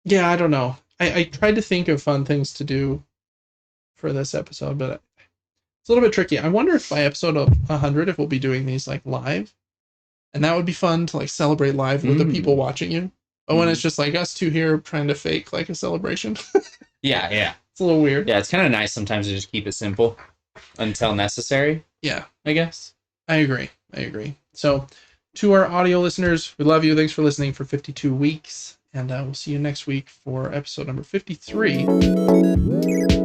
Speaker 1: Yeah, I don't know. I tried to think of fun things to do for this episode, but it's a little bit tricky. I wonder if by episode 100, if we'll be doing these live, and that would be fun to celebrate live with the people watching you. But when it's just us two here trying to fake a celebration.
Speaker 2: Yeah.
Speaker 1: It's a little weird.
Speaker 2: Yeah, it's kind of nice sometimes to just keep it simple until necessary.
Speaker 1: Yeah,
Speaker 2: I guess.
Speaker 1: I agree. So, to our audio listeners, we love you. Thanks for listening for 52 weeks. And we'll see you next week for episode number 53.